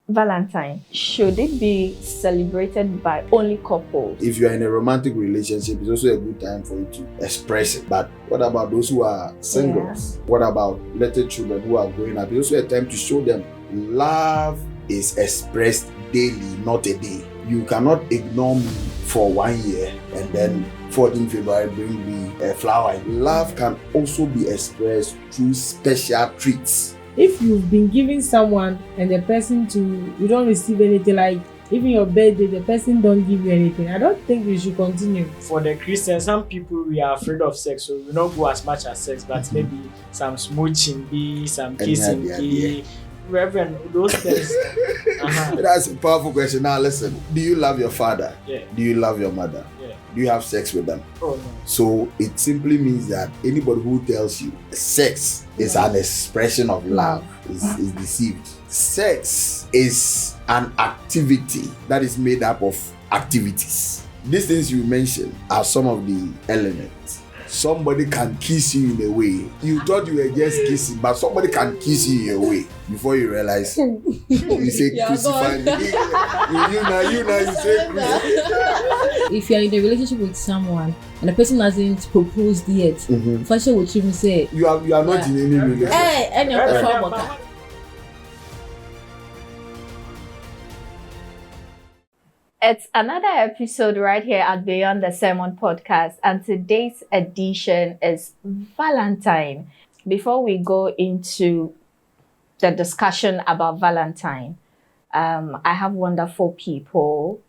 Valentine, should it be celebrated by only couples? If you are in a romantic relationship, it's also a good time for you to express it. But what about those who are singles? Yeah. What about little children who are growing up? It's also a time to show them love is expressed daily, not a day. You cannot ignore me for 1 year and then 14th February bring me a flower. Love can also be expressed through special treats. If you've been giving someone and the person you don't receive anything, like even your birthday, the person don't give you anything, I don't think you should continue. For the Christians, some people, we are afraid of sex, so we don't go as much as sex, but maybe some smooching be, some kissing be, Reverend, those things. That's a powerful question. Now listen, do you love your father? Yeah. Do you love your mother? Yeah. Do you have sex with them? Oh no. So it simply means that anybody who tells you sex is an expression of love is deceived. Sex is an activity that is made up of activities. These things you mentioned are some of the elements. Somebody can kiss you in a way. You thought you were just kissing, but somebody can kiss you in a way before you realize. You say crucify me. You say crucify. If you're in a relationship with someone and the person hasn't proposed yet, first would you say you are not in any relationship. Hey, It's another episode right here at Beyond the Sermon podcast, and today's edition is Valentine. Before we go into the discussion about Valentine, I have wonderful people.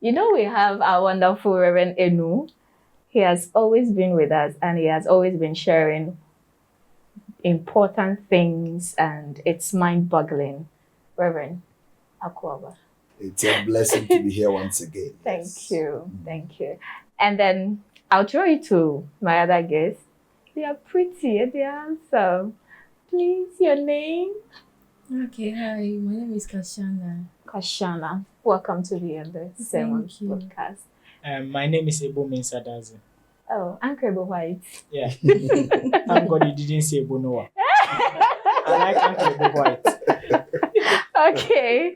You know, we have our wonderful Reverend Enu. He has always been with us and he has always been sharing important things, and it's mind-boggling. Reverend Akwaba. It's a blessing to be here once again. Thank you. And then I'll throw you to my other guests. They are pretty and they are handsome. Please, your name? Okay, hi, my name is Kashana. Kashana, welcome to the Sermon podcast. My name is Ebo Mensadazi. Oh, Uncle White. Yeah. Thank God you didn't say Ebo Noah. I like Uncle White. Okay.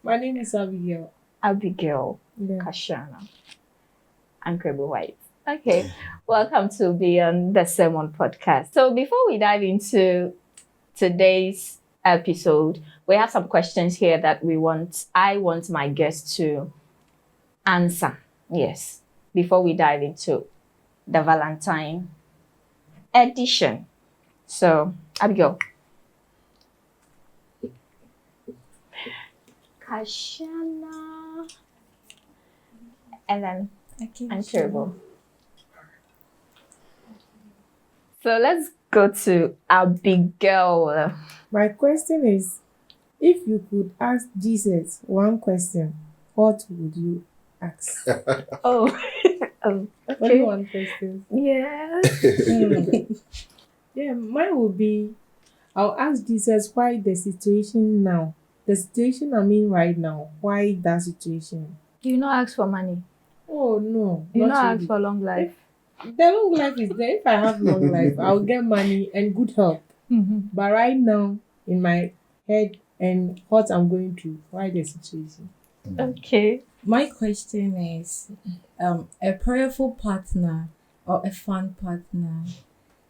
My name is Abigail. Yeah. Kashana. Uncle White. Okay. Welcome to Beyond the Sermon podcast. So before we dive into today's episode, we have some questions here that I want my guests to answer. Yes. Before we dive into the Valentine edition. So, Abigail. Kashana. And then Uncle. So let's go to Abigail. My question is, if you could ask Jesus one question, what would you ask? Oh, Only okay. one question. Yeah. Yeah, mine would be, I'll ask Jesus why the situation now. The situation I'm in right now, why that situation? You not ask for money. Oh no. You not not ask for long life. The long life is there. If I have long life, I'll get money and good health. But right now, in my head and what I'm going through, why the situation? Okay. My question is, a prayerful partner or a fun partner?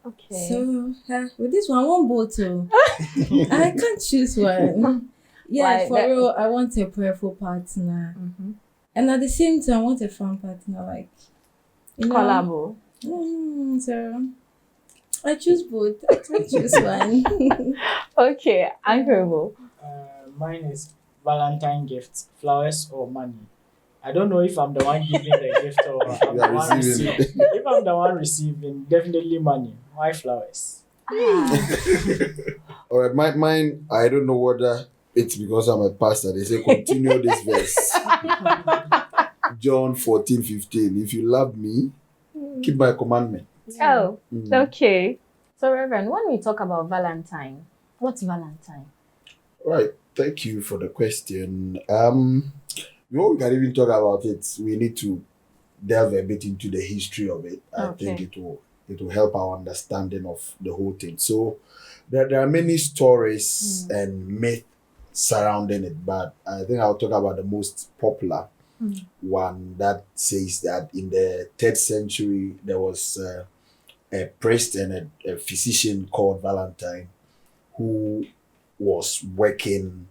Okay. So, with this one, I want both. I can't choose one. Yeah, Why? for real, I want a prayerful partner. And at the same time, I want a fun partner, like, you know. Collabo. So, I choose both. I can't choose one. Okay, Uncle. Mine is Valentine gifts, flowers or money. I don't know if I'm the one giving the gift or I'm the one receiving. If I'm the one receiving, definitely money. Why flowers? All right, mine, I don't know whether it's because I'm a pastor. They say continue this verse. John 14:15. If you love me, keep my commandment. Oh, okay. So, Reverend, when we talk about Valentine, what's Valentine? Right. Thank you for the question. Before we can even talk about it, we need to delve a bit into the history of it. I think it will help our understanding of the whole thing. So there are many stories and myths surrounding it, but I think I'll talk about the most popular one that says that in the 3rd century there was a priest and a physician called Valentine who was working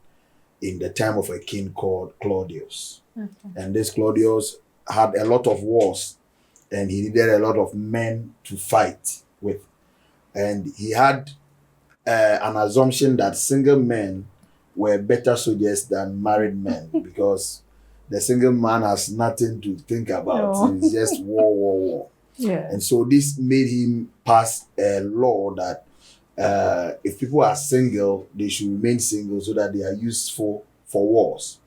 in the time of a king called Claudius. And this Claudius had a lot of wars and he needed a lot of men to fight with. And he had an assumption that single men were better soldiers than married men because the single man has nothing to think about. No. It's just war. Yeah. And so this made him pass a law that if people are single, they should remain single so that they are useful for wars.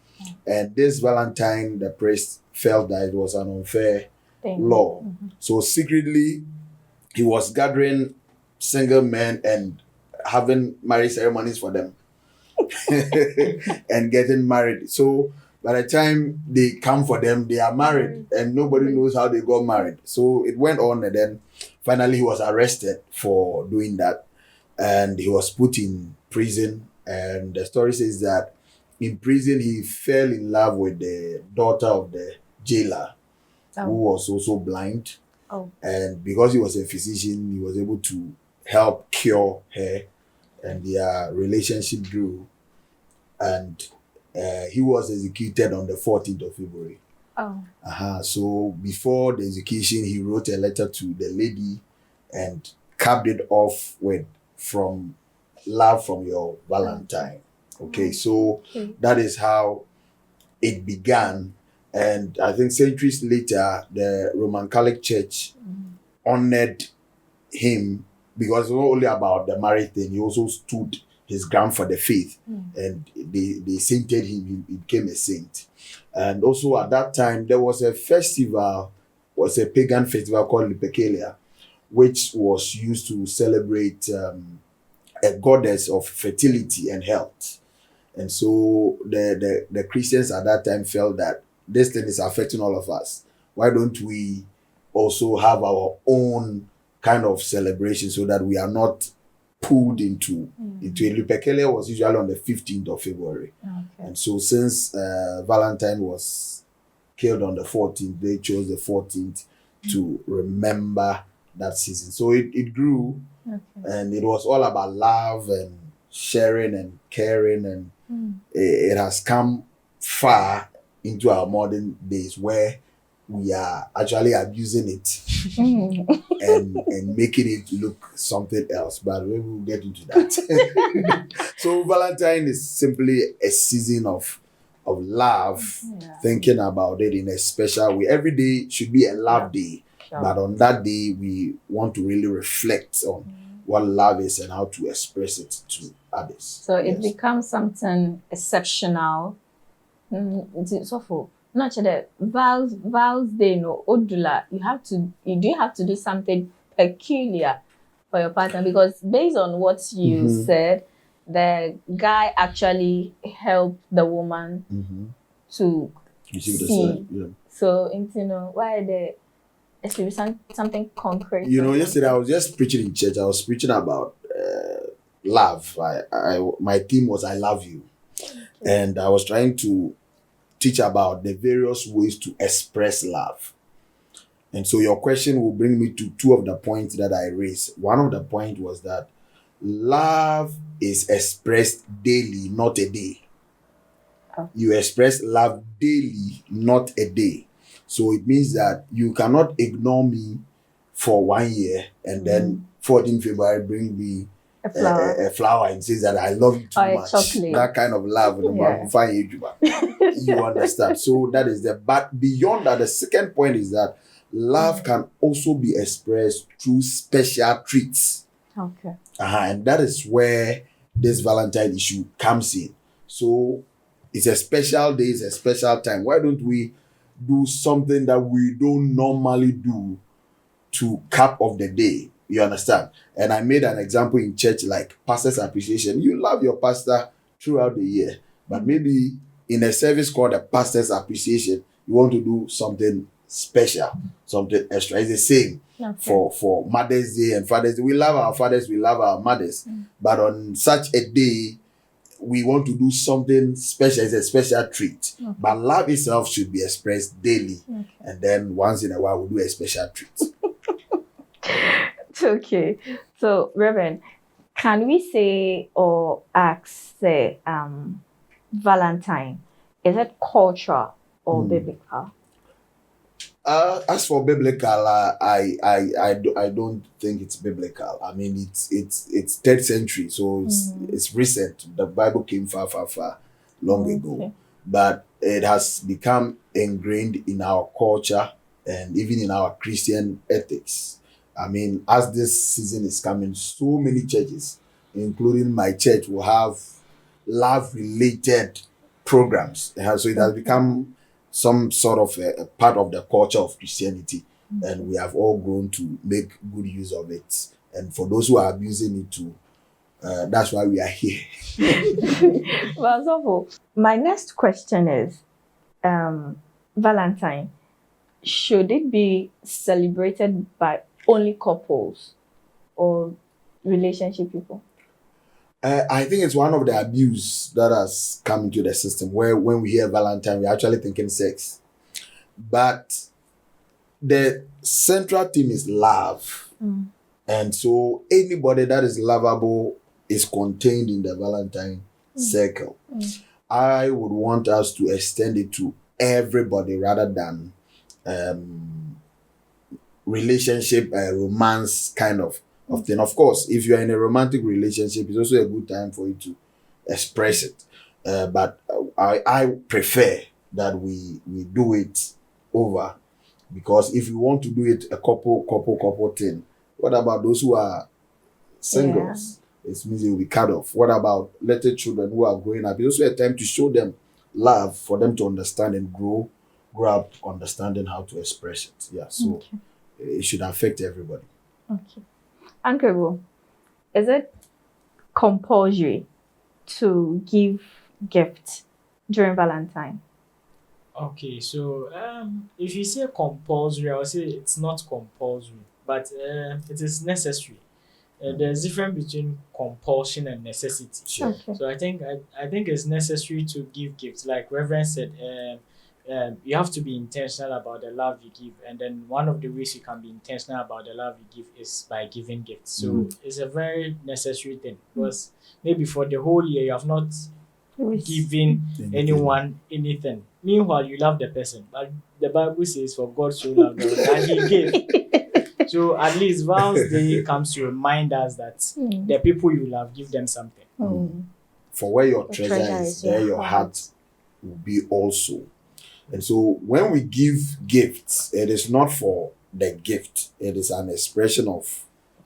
And this Valentine, the priest, felt that it was an unfair law. So secretly, he was gathering single men and having marriage ceremonies for them and getting married. So by the time they come for them, they are married and nobody knows how they got married. So it went on, and then finally he was arrested for doing that and he was put in prison. And the story says that in prison he fell in love with the daughter of the jailer who was also blind. And because he was a physician, he was able to help cure her, and their relationship grew. And he was executed on the 14th of February. So before the execution, he wrote a letter to the lady and capped it off with, "From love from your Valentine." Okay, so that is how it began. And I think centuries later, the Roman Catholic Church honored him because it's not only about the marriage thing, he also stood his ground for the faith. And they sainted him, he became a saint. And also at that time, there was a festival, was a pagan festival called Lupercalia, which was used to celebrate a goddess of fertility and health. And so the Christians at that time felt that this thing is affecting all of us. Why don't we also have our own kind of celebration so that we are not pulled into it? Lupercalia was usually on the 15th of February. And so since Valentine was killed on the 14th, they chose the 14th to remember that season. So it grew, and it was all about love and sharing and caring, and it has come far into our modern days where we are actually abusing it and making it look something else. But we will get into that. So Valentine is simply a season of love, thinking about it in a special way. Every day should be a love day. But on that day, we want to really reflect on what love is and how to express it to others. So it becomes something exceptional. It's awful. Not the Val's Day, no Odula. You do have to do something peculiar for your partner, because based on what you said, the guy actually helped the woman to see. So, why the something concrete? Yesterday I was just preaching in church. I was preaching about love. My theme was "I love you," and I was trying to teach about the various ways to express love. And so your question will bring me to two of the points that I raised. One of the points was that love is expressed daily, not a day. You express love daily, not a day. So it means that you cannot ignore me for 1 year and then 14th February bring me a flower and says that I love you too much. Chocolate. That kind of love. You understand? So that is but beyond that, the second point is that love can also be expressed through special treats. And that is where this Valentine issue comes in. So it's a special day, it's a special time. Why don't we do something that we don't normally do to cap off the day? You understand? And I made an example in church, like pastor's appreciation. You love your pastor throughout the year, but maybe in a service called a pastor's appreciation, you want to do something special, something extra. It's the same for Mother's Day and Father's Day. We love our fathers, we love our mothers, but on such a day, we want to do something special, it's a special treat. Okay. But love itself should be expressed daily. Okay. And then once in a while, we'll do a special treat. Okay. So, Reverend, can we say or ask, say, Valentine, is it cultural or biblical? As for biblical, I don't think it's biblical. I mean, it's 3rd century, so it's recent. The Bible came far long ago, but it has become ingrained in our culture and even in our Christian ethics. I mean, as this season is coming, so many churches, including my church, will have love-related programs. So it has become some sort of a part of the culture of Christianity, and we have all grown to make good use of it. And for those who are abusing it too, that's why we are here. Well, so my next question is, Valentine, should it be celebrated by only couples or relationship people? I think it's one of the abuse that has come into the system, where when we hear Valentine, we're actually thinking sex. But the central theme is love. And so anybody that is lovable is contained in the Valentine circle. I would want us to extend it to everybody rather than relationship, romance kind of thing. Of course, if you are in a romantic relationship, it's also a good time for you to express it. But I prefer that we do it over, because if you want to do it a couple thing, what about those who are singles? It means they will be cut off. What about little children who are growing up? It's also a time to show them love, for them to understand and grow up understanding how to express it. Yeah, so it should affect everybody. Okay. Uncle, is it compulsory to give gifts during Valentine? Okay, so if you say compulsory, I would say it's not compulsory, but it is necessary. There's difference between compulsion and necessity. Sure. Okay. So I think it's necessary to give gifts. Like Reverend said, you have to be intentional about the love you give, and then one of the ways you can be intentional about the love you give is by giving gifts. So it's a very necessary thing, because maybe for the whole year you have not given anyone anything. Meanwhile, you love the person, but the Bible says, "For God so loved the world, and He gave." So at least VAL'S Day comes to remind us that the people you love, give them something. For where your treasure is, there your heart will be also. And so when we give gifts, it is not for the gift. It is an expression of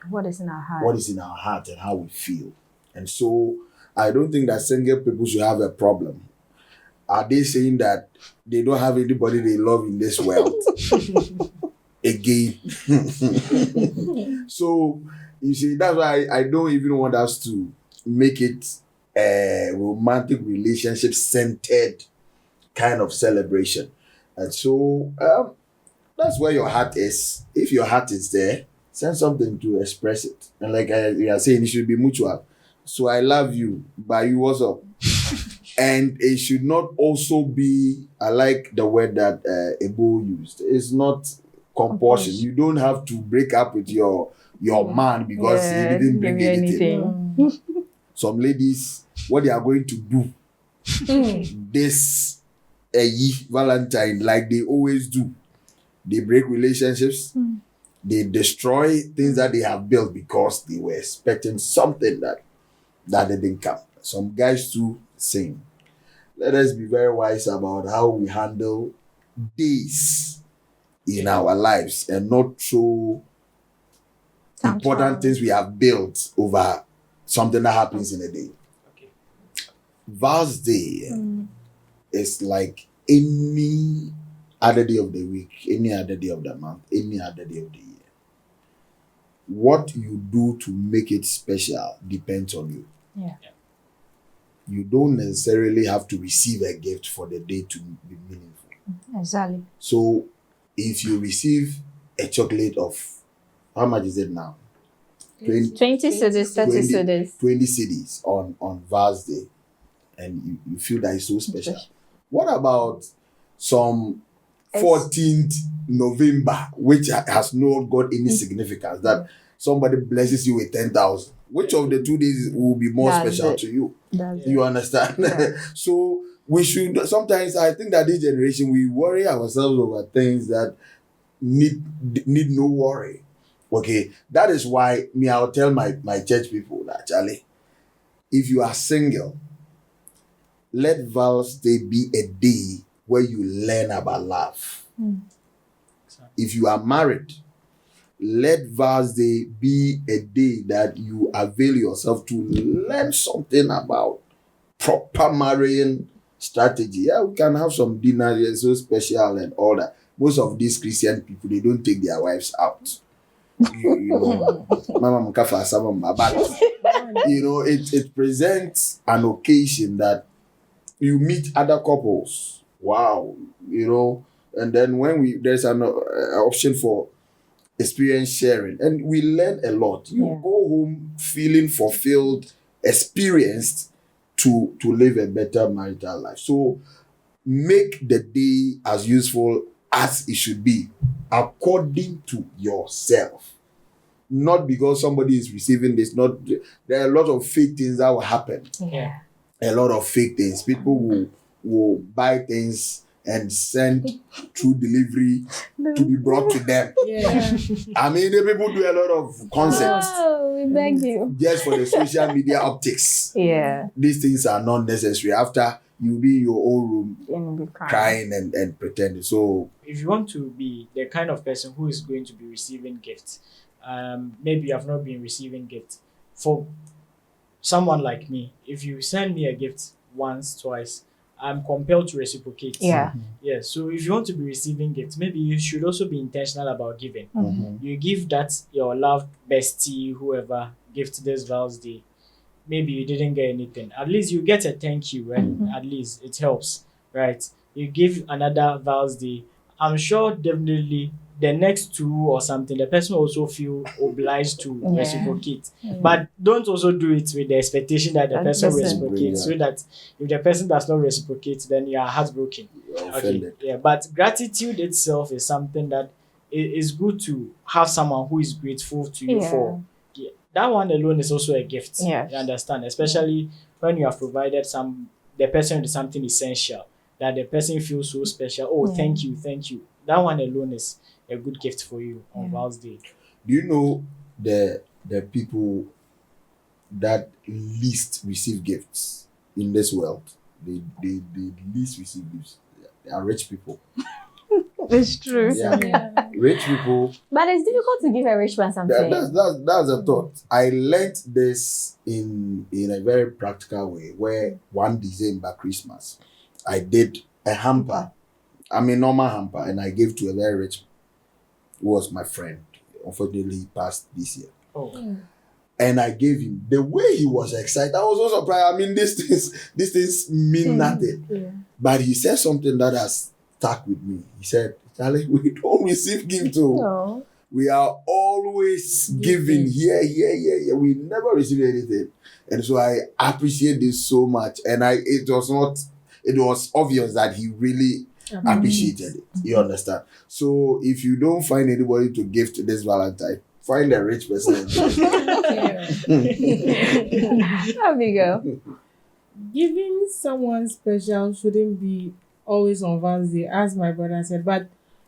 what is in our heart. What is in our heart and how we feel. And so I don't think that single people should have a problem. Are they saying that they don't have anybody they love in this world? Again. So you see, that's why I don't even want us to make it a romantic relationship centered kind of celebration. And so that's where your heart is. If your heart is there, send something to express it. And like we are saying, it should be mutual. So I love you, but you also. And it should not also be, I like the word that Ebo used. It's not compulsion. You don't have to break up with your man because he didn't bring anything. Some ladies, what they are going to do this Valentine, like they always do, they break relationships, they destroy things that they have built because they were expecting something that didn't come. Some guys too same. Let us be very wise about how we handle days in our lives and not throw important things we have built over something that happens in a day. Okay. VAL'S Day is like any other day of the week, any other day of the month, any other day of the year. What you do to make it special depends on you. Yeah. You don't necessarily have to receive a gift for the day to be meaningful. Exactly. So if you receive a chocolate of, how much is it now? 20 cedis, 30 cedis. 20 cedis on VAL'S Day. and you feel that it's so special. What about some 14th November, which has not got any significance, that somebody blesses you with 10,000? Which of the 2 days will be more special to you? You understand? Yeah. So we should, sometimes I think that this generation, we worry ourselves over things that need no worry. Okay, that is why I'll tell my church people that, Charlie, if you are single, let VAL's Day be a day where you learn about love. If you are married, let VAL's Day be a day that you avail yourself to learn something about proper marrying strategy. Yeah, we can have some dinner here, so special and all that. Most of these Christian people, they don't take their wives out. You know, it presents an occasion that you meet other couples. Wow, and then when there's an option for experience sharing, and we learn a lot. You go home feeling fulfilled, experienced to live a better marital life. So make the day as useful as it should be, according to yourself. Not because somebody is receiving this. There are a lot of fake things that will happen. Yeah. A lot of fake things. People will buy things and send through delivery to be brought to them. Yeah. I mean, the people do a lot of concepts. Oh, we beg you. Just for the social media optics. Yeah. These things are not necessary. After you be in your own room crying and pretending. So if you want to be the kind of person who is going to be receiving gifts, maybe you have not been receiving gifts. For someone like me, if you send me a gift once, twice, I'm compelled to reciprocate. Yeah. Yeah. So if you want to be receiving gifts, maybe you should also be intentional about giving. You give that your loved bestie, whoever, gift this VAL's Day. Maybe you didn't get anything. At least you get a thank you, and at least it helps, right? You give another VAL's Day. I'm sure definitely the next 2 or something, the person also feel obliged to reciprocate. But don't also do it with the expectation that the person reciprocates, so that if the person does not reciprocate, then you are heartbroken. Okay. Yeah. But gratitude itself is something that is good to have someone who is grateful to you for. Yeah. That one alone is also a gift. Yeah. You understand? Especially when you have provided the person with something essential, that the person feels so special. Oh, thank you. That one alone is a good gift for you on VAL's Day. Do you know the people that least receive gifts in this world? They least receive gifts. They are rich people. It's true. Yeah. Rich people. But it's difficult to give a rich man something. That's a thought. I learned this in a very practical way, where one December Christmas, I did a hamper. I mean, normal hamper, and I gave to a very rich, who was my friend. Unfortunately, he passed this year. Oh. And I gave him, the way he was excited, I was so surprised. I mean, these things mean nothing. Yeah. But he said something that has stuck with me. He said, Charlie, we don't receive gifts. No. We are always giving here. We never receive anything. And so I appreciate this so much. And it was obvious that he really appreciated it. You understand? So if you don't find anybody to gift this Valentine, find a rich person. Abigail. Giving someone special shouldn't be always on VAL's Day, as my brother said. But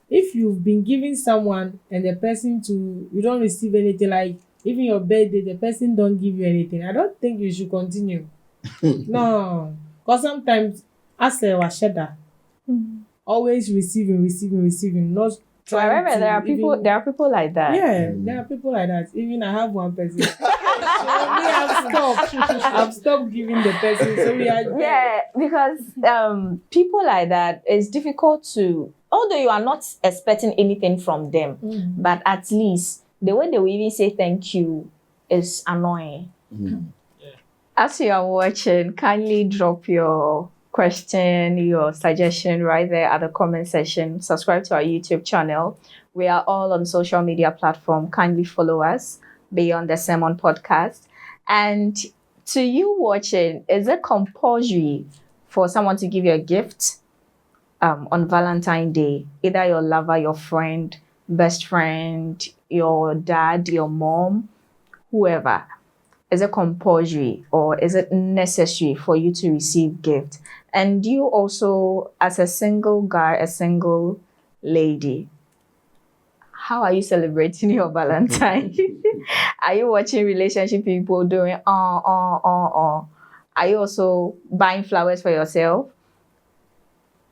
if you've been giving someone and the person you don't receive anything, like even your birthday, the person don't give you anything, I don't think you should continue. No. Because sometimes, as a washeda, always receiving, not trying to. There are people like that. Yeah, there are people like that. Even I have one person. So I've stopped giving the person. So we are because people like that, it's difficult to, although you are not expecting anything from them, but at least the way they will even say thank you is annoying. As you are watching, kindly drop your question, your suggestion right there at the comment section. Subscribe to our YouTube channel. We are all on social media platform. Kindly follow us Beyond the Sermon Podcast. And to you watching, is it compulsory for someone to give you a gift on Valentine's Day? Either your lover, your friend, best friend, your dad, your mom, whoever. Is it compulsory or is it necessary for you to receive gift? And you also, as a single guy, a single lady, how are you celebrating your Valentine? Are you watching relationship people doing Are you also buying flowers for yourself?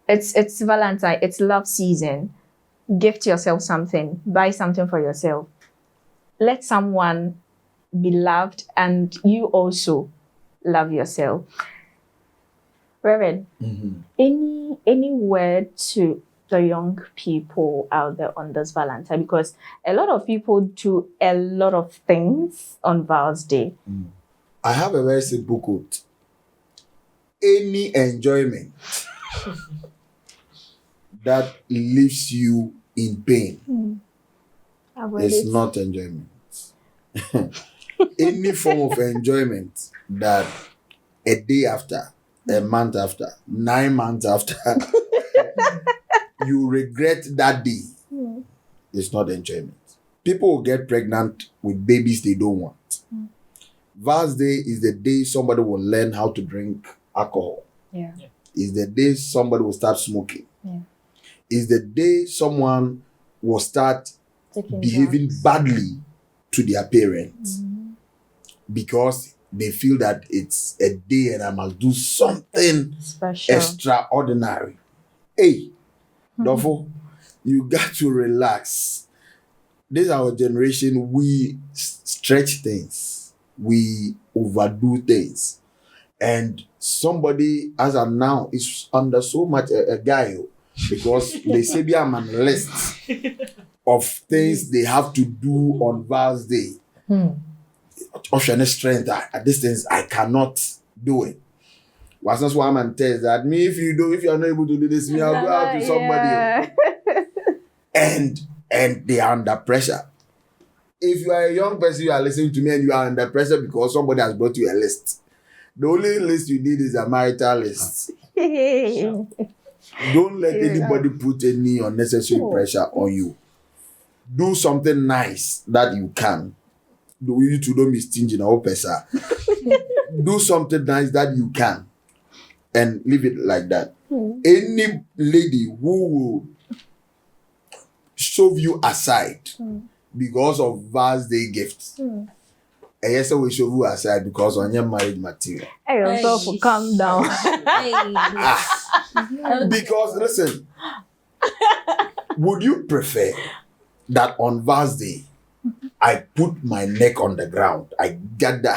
It's Valentine, it's love season. Gift yourself something, buy something for yourself. Let someone be loved and you also love yourself. Reverend, any word to the young people out there on this Valentine? Because a lot of people do a lot of things on Val's Day. I have a very simple quote. Any enjoyment that leaves you in pain is not enjoyment. Any form of enjoyment that a day after, a month after, 9 months after, you regret that day, is not enjoyment. People will get pregnant with babies they don't want. Val's Day is the day somebody will learn how to drink alcohol. Is the day somebody will start smoking. Is the day someone will start behaving badly to their parents because they feel that it's a day and I must do something special, extraordinary. Hey, Dofo, you got to relax. This is our generation. We stretch things. We overdo things. And somebody, as of now, is under so much a guy because they say they are on a list of things they have to do on Val's Day. Ocean strength at this things I cannot do it. What's not one man tells that me if you are not able to do this, me I'll go out to somebody. And they are under pressure. If you are a young person, you are listening to me and you are under pressure because somebody has brought you a list. The only list you need is a marital list. Don't let anybody put any unnecessary pressure on you. Do something nice that you can. You two don't be stingy now, person. Do something nice that you can. And leave it like that. Any lady who will shove you aside because of Val's Day gifts. And yes, we shove you aside because on your marriage material. Hey, also calm down. Because listen, would you prefer that on Val's Day I put my neck on the ground, I gather,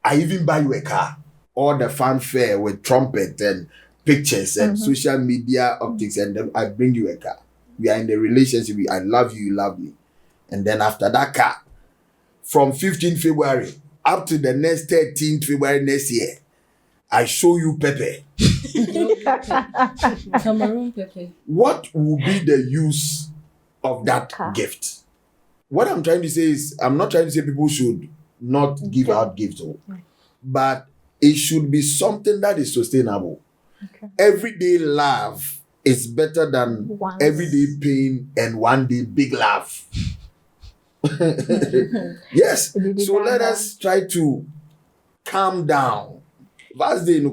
I even buy you a car, all the fanfare with trumpet and pictures and social media optics, and then I bring you a car. We are in the relationship, I love you, you love me. And then after that car, from 15th February up to the next 13th February next year, I show you pepper. Cameroon pepper. What will be the use of that gift? What I'm trying to say is, I'm not trying to say people should not give out gifts, but it should be something that is sustainable. Everyday love is better than everyday pain and one day big love. Yes. So let us try to calm down. Val's Day you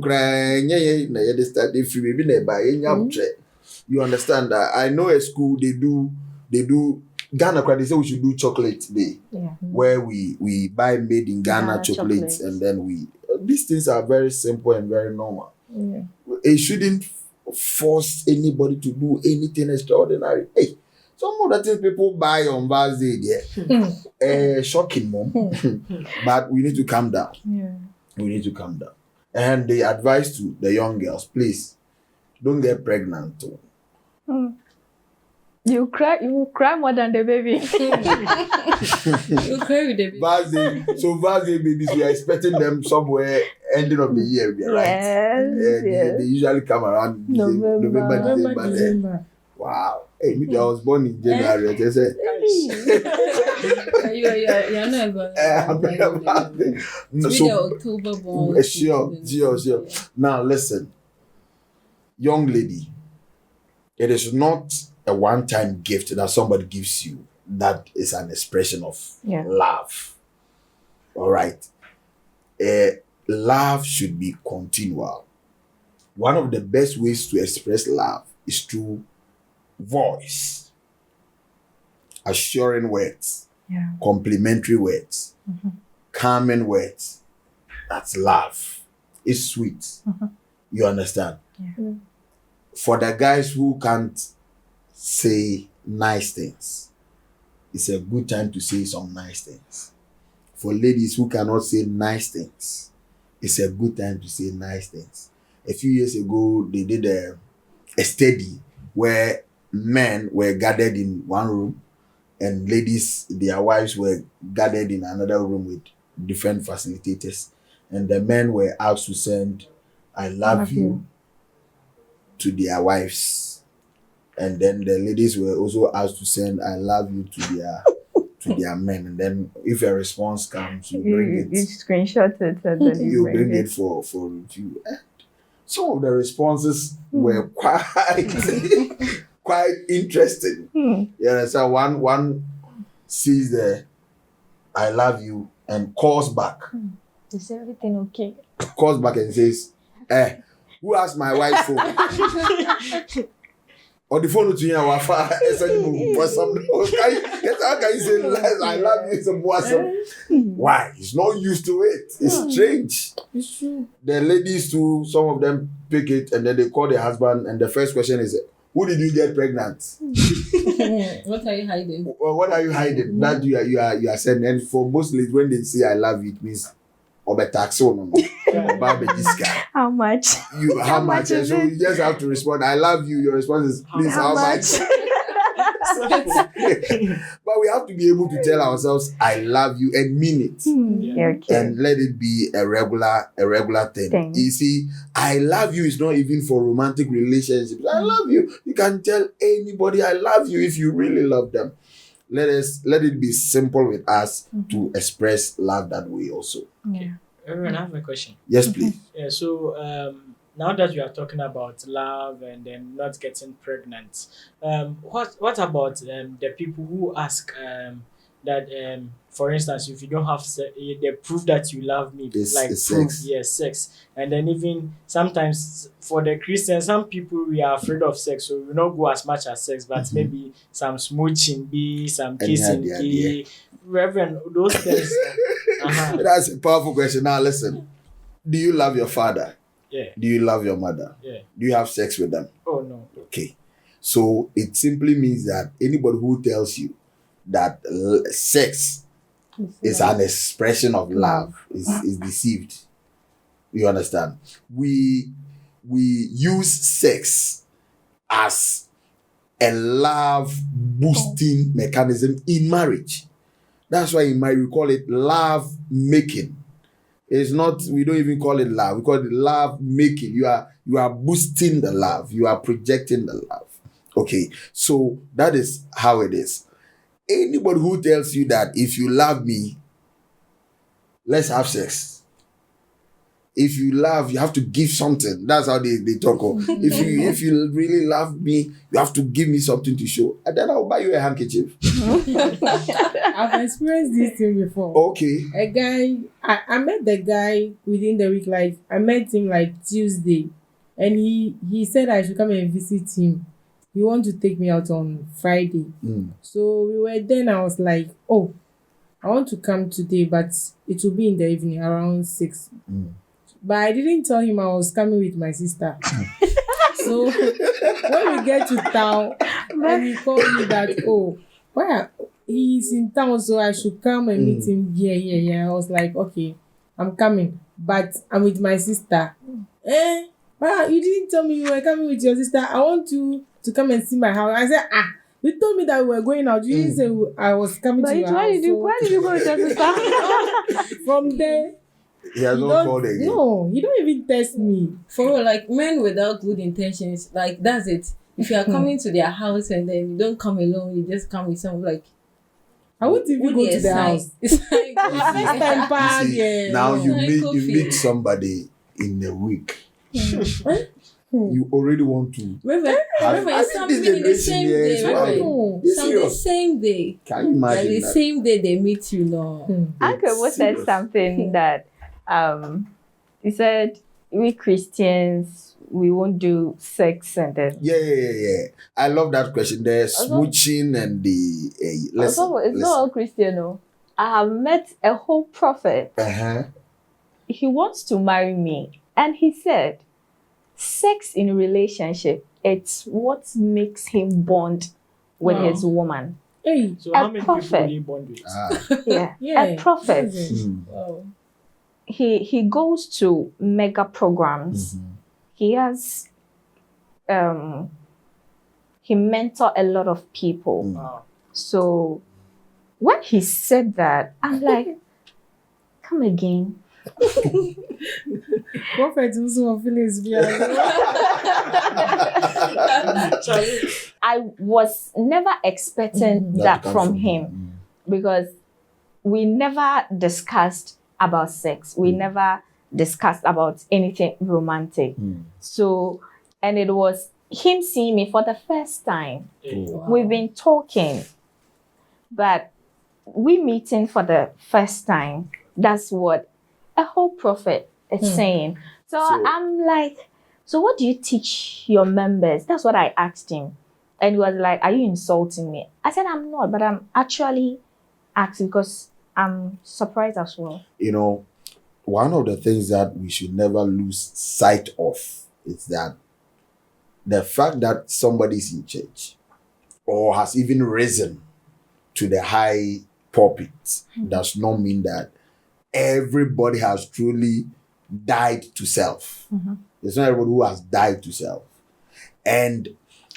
understand that? I know a school they do Ghana, they say we should do chocolate day, where we buy made in Ghana chocolates, and then these things are very simple and very normal. It shouldn't force anybody to do anything extraordinary. Hey, some of the things people buy on Val's Day, shocking, mom. But we need to calm down. We need to calm down. And the advice to the young girls, please, don't get pregnant. You cry more than the baby. You cry with the baby. Val's Day, so Val's Day babies, we are expecting them somewhere ending of the year, right? They usually come around November, December. Wow. Hey, me, I was born in January. I just said, You're not going no, to October born. Sure. Now listen, young lady, it is not a one-time gift that somebody gives you that is an expression of love. All right. Love should be continual. One of the best ways to express love is through voice, assuring words, complimentary words, calming words. That's love. It's sweet. You understand? Yeah. For the guys who can't say nice things, it's a good time to say some nice things. For ladies who cannot say nice things, it's a good time to say nice things. A few years ago, they did a study where men were gathered in one room and ladies, their wives, were gathered in another room with different facilitators. And the men were asked to send "I love you" to their wives. And then the ladies were also asked to send "I love you" to their men. And then if a response comes, you bring it. You screenshot it and then You bring it for review. And some of the responses were quite interesting. Yeah, so one sees the "I love you" and calls back. Is everything okay? Calls back and says, who asked my wife's phone? Or the phone to you, how can you say "I love you" some more? Why? He's not used to it. It's strange. It's true. The ladies too, some of them pick it and then they call their husband and the first question is, who did you get pregnant? What are you hiding? What are you hiding? That you are saying. And for most ladies, when they say "I love you," it means how much? How much? And so you just have to respond, "I love you." Your response is, "Please, how much?" But we have to be able to tell ourselves "I love you" and mean it. Okay. And let it be a regular thing. You see, "I love you" is not even for romantic relationships. I love you. You can tell anybody "I love you" if you really love them. Let it be simple with us to express love that way also. Yeah. Everyone, I have a question. Yes, please. Yeah, so now that you are talking about love and then not getting pregnant, what about the people who ask that for instance, if you don't have the proof that you love me, It's proof, sex. yes, sex, and then even sometimes for the Christians, some people we are afraid of sex, so we not go as much as sex, but maybe some smooching, be some kissing, be Reverend, those things. That's a powerful question. Now listen, do you love your father? Yeah. Do you love your mother? Yeah. Do you have sex with them? Oh no. Okay. So it simply means that anybody who tells you that sex is an expression of love is deceived. You understand? We use sex as a love boosting mechanism in marriage. That's why in marriage we call it love making. It's not, we don't even call it love. We call it love making. You are boosting the love. You are projecting the love. Okay. So that is how it is. Anybody who tells you that if you love me, let's have sex. If you love, you have to give something. That's how they talk. If you really love me, you have to give me something to show. And then I'll buy you a handkerchief. I've experienced this thing before. Okay. A guy, I met the guy within the week. Like I met him like Tuesday, and he said I should come and visit him. He wanted to take me out on Friday. So we were there and I was like, oh, I want to come today, but it will be in the evening around 6. But I didn't tell him I was coming with my sister. So when we get to town, and he called me that, oh, where he's in town, so I should come and meet him. Yeah. I was like, okay, I'm coming, but I'm with my sister. But you didn't tell me you were coming with your sister. I want you to come and see my house. I said, you told me that we were going out. You didn't say I was coming to your house. Why did you go with your sister? From there, He has not called again. no, he don't even test me. For real, like men without good intentions, like that's it. if you are coming to their house and then you don't come alone, you just come with someone like. I won't even go to the house. It's like First time back, You see, yeah. now you Psycho meet somebody in a week. You already want to. Reverend, I some think even in the this same generation, day, yes, Reverend. No. You're Some the serious. same day. Can you Like imagine the that? same day they meet you, no. Uncle Bo said Serious. something that he said we Christians we won't do sex and then Yeah. I love that question. The smooching and the listen. it's not all Christian, no. I have met a whole prophet. Uh-huh. He wants to marry me, and he said, sex in a relationship, it's what makes him bond with Wow. his woman. Hey. So A how many people prophet. do you bond with? Yeah, Yeah. a prophet. Mm. Wow. He goes to mega programs. Mhm. He has he mentor a lot of people. Wow. So when he said that, I'm like, come again. Prophet also feelings. I was never expecting that comes from him because we never discussed about sex. We never discussed about anything romantic. So, and it was him seeing me for the first time. Oh. We've been talking, but we meeting for the first time. That's what a whole prophet is saying. So I'm like, so what do you teach your members? That's what I asked him. And he was like, are you insulting me? I said, I'm not, but I'm actually asking because I'm surprised as well. You know, one of the things that we should never lose sight of is that the fact that somebody is in church or has even risen to the high pulpit does not mean that everybody has truly died to self. There's not everybody who has died to self. And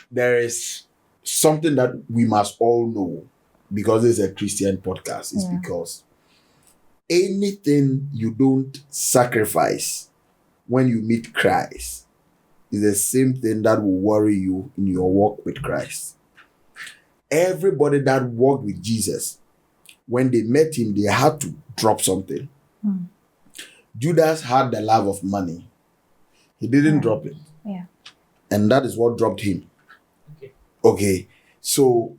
there is something that we must all know because it's a Christian podcast, is because anything you don't sacrifice when you meet Christ is the same thing that will worry you in your walk with Christ. Everybody that walked with Jesus, when they met him, they had to drop something. Judas had the love of money. He didn't drop it. Yeah. And that is what dropped him. Okay. So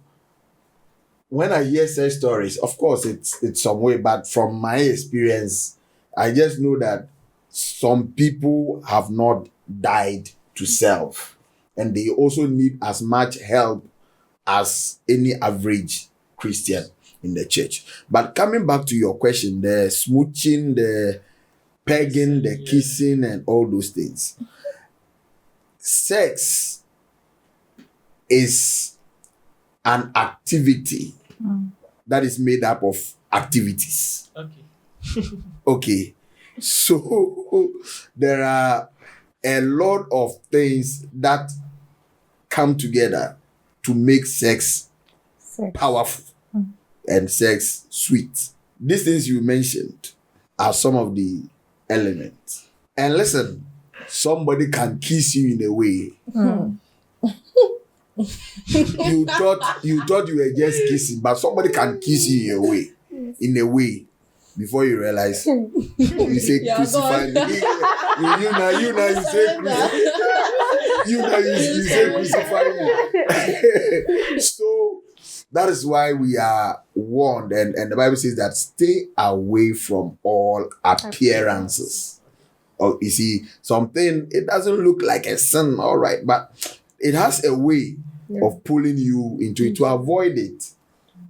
when I hear such stories, of course it's some way, but from my experience, I just know that some people have not died to self, and they also need as much help as any average Christian in the church. But coming back to your question, the smooching, the pegging, the kissing, and all those things. Sex is an activity that is made up of activities. Okay. So there are a lot of things that come together to make sex powerful and sex sweet. These things you mentioned are some of the elements. And listen, somebody can kiss you in a way. You thought you were just kissing, but somebody can kiss you in a way before you realize you say crucify me. You say you say crucify me. So that is why we are warned, and the Bible says that stay away from all appearances. Or you see, something, it doesn't look like a sin, all right, but it has a way of pulling you into it. To avoid it,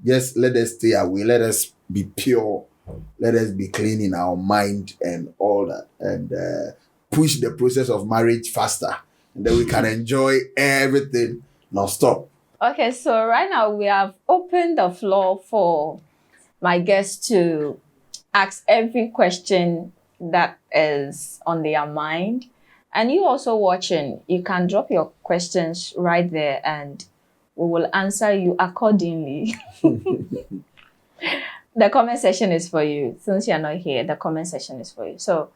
just let us stay away. Let us be pure. Let us be clean in our mind and all that, and push the process of marriage faster, and then we can enjoy everything non-stop. Okay, so right now we have opened the floor for my guests to ask every question that is on their mind. And you also watching, you can drop your questions right there and we will answer you accordingly. The comment section is for you. Since you're not here, the comment section is for you. So,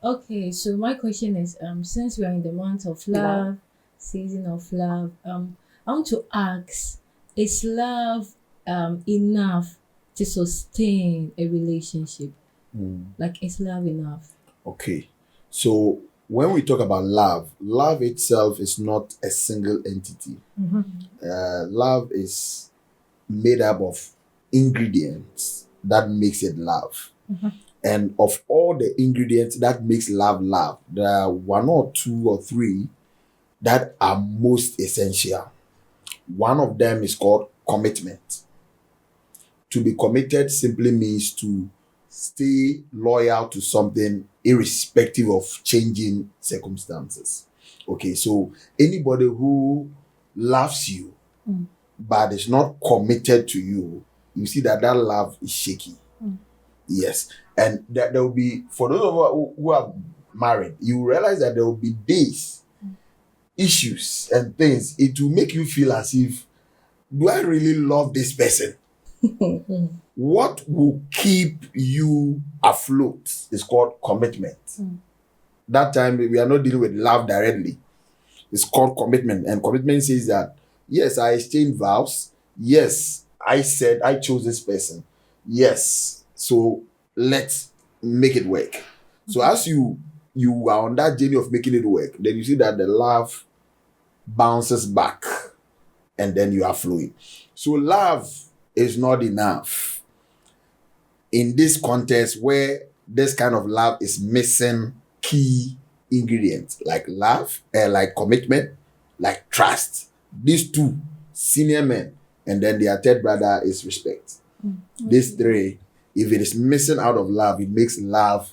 Okay, so my question is, since we are in the month of love, season of love. I want to ask, is love enough to sustain a relationship? Like, is love enough? Okay. So when we talk about love, love itself is not a single entity. Love is made up of ingredients that makes it love. And of all the ingredients that makes love, there are one or two or three that are most essential. One of them is called commitment. To be committed simply means to stay loyal to something irrespective of changing circumstances. Okay, so anybody who loves you but is not committed to you, you see that love is shaky. Yes, and that there will be, for those of us who are married, you realize that there will be days, issues and things. It will make you feel as if, do I really love this person? What will keep you afloat is called commitment. That time we are not dealing with love directly. It's called commitment. And commitment says that, yes, I exchanged vows. Yes, I said I chose this person. Yes, so let's make it work. So as you are on that journey of making it work, then you see that the love bounces back and then you are flowing. So love is not enough in this context where this kind of love is missing key ingredients like love, like commitment, like trust. These two senior men, and then their third brother is respect. These three, if it is missing out of love, it makes love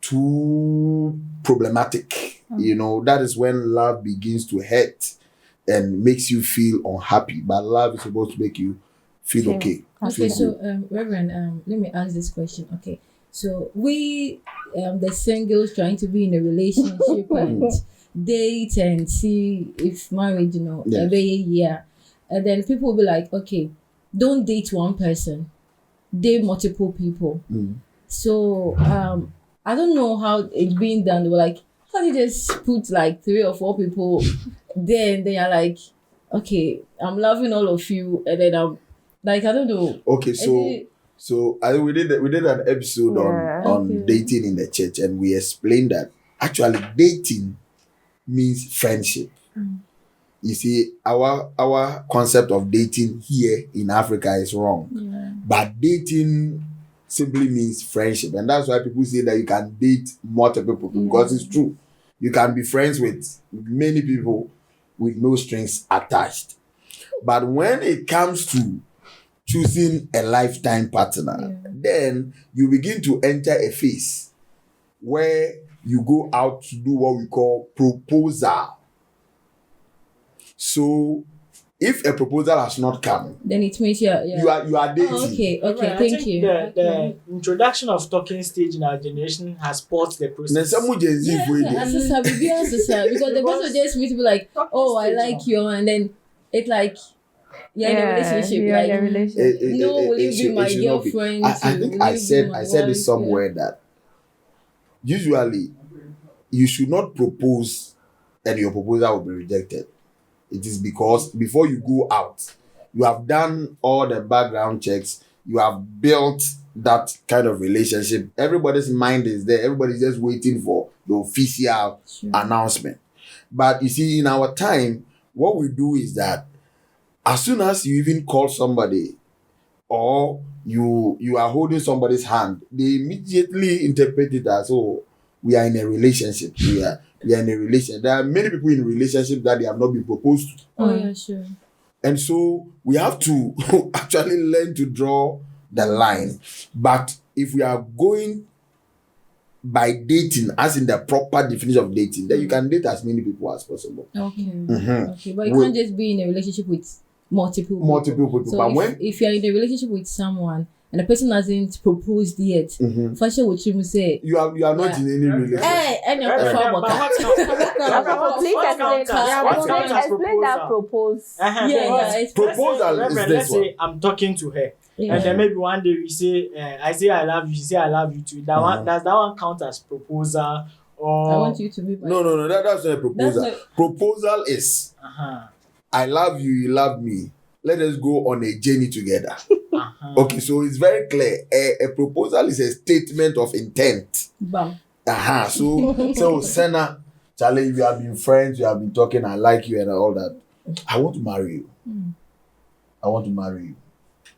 too problematic. That is when love begins to hurt and makes you feel unhappy. But love is supposed to make you feel okay. Okay, so Reverend, let me ask this question. Okay, so we, the singles trying to be in a relationship and date and see if marriage, every year, and then people will be like, okay, don't date one person, date multiple people. So I don't know how it's being done. They were like, how do you just put like 3 or 4 people there and they are like, okay, I'm loving all of you, and then I'm like, I don't know. Okay, so we did an episode on dating in the church, and we explained that actually dating means friendship. You see, our concept of dating here in Africa is wrong. But dating simply means friendship, and that's why people say that you can date multiple people because it's true. You can be friends with many people with no strings attached. But when it comes to choosing a lifetime partner, then you begin to enter a phase where you go out to do what we call proposal. So if a proposal has not come, then it means you are dating. Okay, right, thank you. The introduction of talking stage in our generation has paused the process. Because the person just meet to be like, oh, I like you, and then it's like, you're in a relationship. Will you be my girlfriend? I think I said it somewhere that usually you should not propose and your proposal will be rejected. It is because before you go out, you have done all the background checks, you have built that kind of relationship. Everybody's mind is there. Everybody's just waiting for the official announcement. But you see, in our time, what we do is that as soon as you even call somebody or you are holding somebody's hand, they immediately interpret it as, oh, we are in a relationship. We are in a relationship. There are many people in a relationship that they have not been proposed to. Oh, yeah, sure. And so we have to actually learn to draw the line. But if we are going by dating, as in the proper definition of dating, then you can date as many people as possible. Okay. Okay, but you can't just be in a relationship with multiple people. So if you're in a relationship with someone and the person hasn't proposed yet, first what you say, you are not in any relationship. Explain that propose. Proposal is this let's one. say I'm talking to her, and then maybe one day we say, I say I love you, she say I love you too. Does that one count as proposal, Or I want you to be my No. That's not a proposal. That's Proposal is Uh-huh. I love you, you love me. Let us go on a journey together. Uh-huh. Okay, so it's very clear. A proposal is a statement of intent. bam. So Senna, Charlie, we have been friends, we have been talking, I like you and all that. I want to marry you. I want to marry you.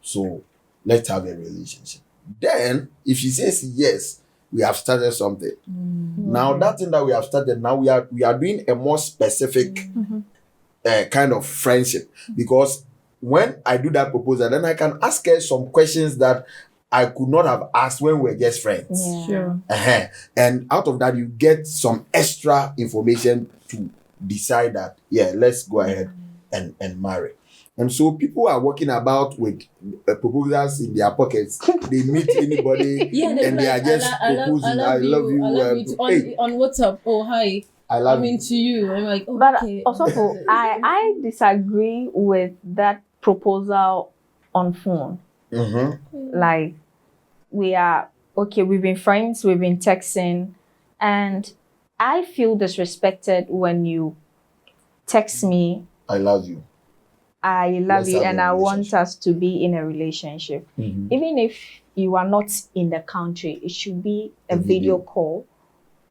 So let's have a relationship. Then, if she says yes, we have started something. Now that thing that we have started, now we are doing a more specific kind of friendship, because when I do that proposal, then I can ask her some questions that I could not have asked when we were just friends. Yeah. Sure. And out of that, you get some extra information to decide that, yeah, let's go ahead and marry. And so people are walking about with proposals in their pockets. They meet anybody Yeah, and they are just proposing. I love you. Hey, on WhatsApp. Oh, hi. I love I'm you. into you. I'm like, oh, But okay. also, I disagree with that proposal on phone. Like, we are okay, we've been friends, we've been texting, and I feel disrespected when you text me, I love you. I love Let's you have and a I want relationship. us to be in a relationship. Even if you are not in the country, it should be a video call.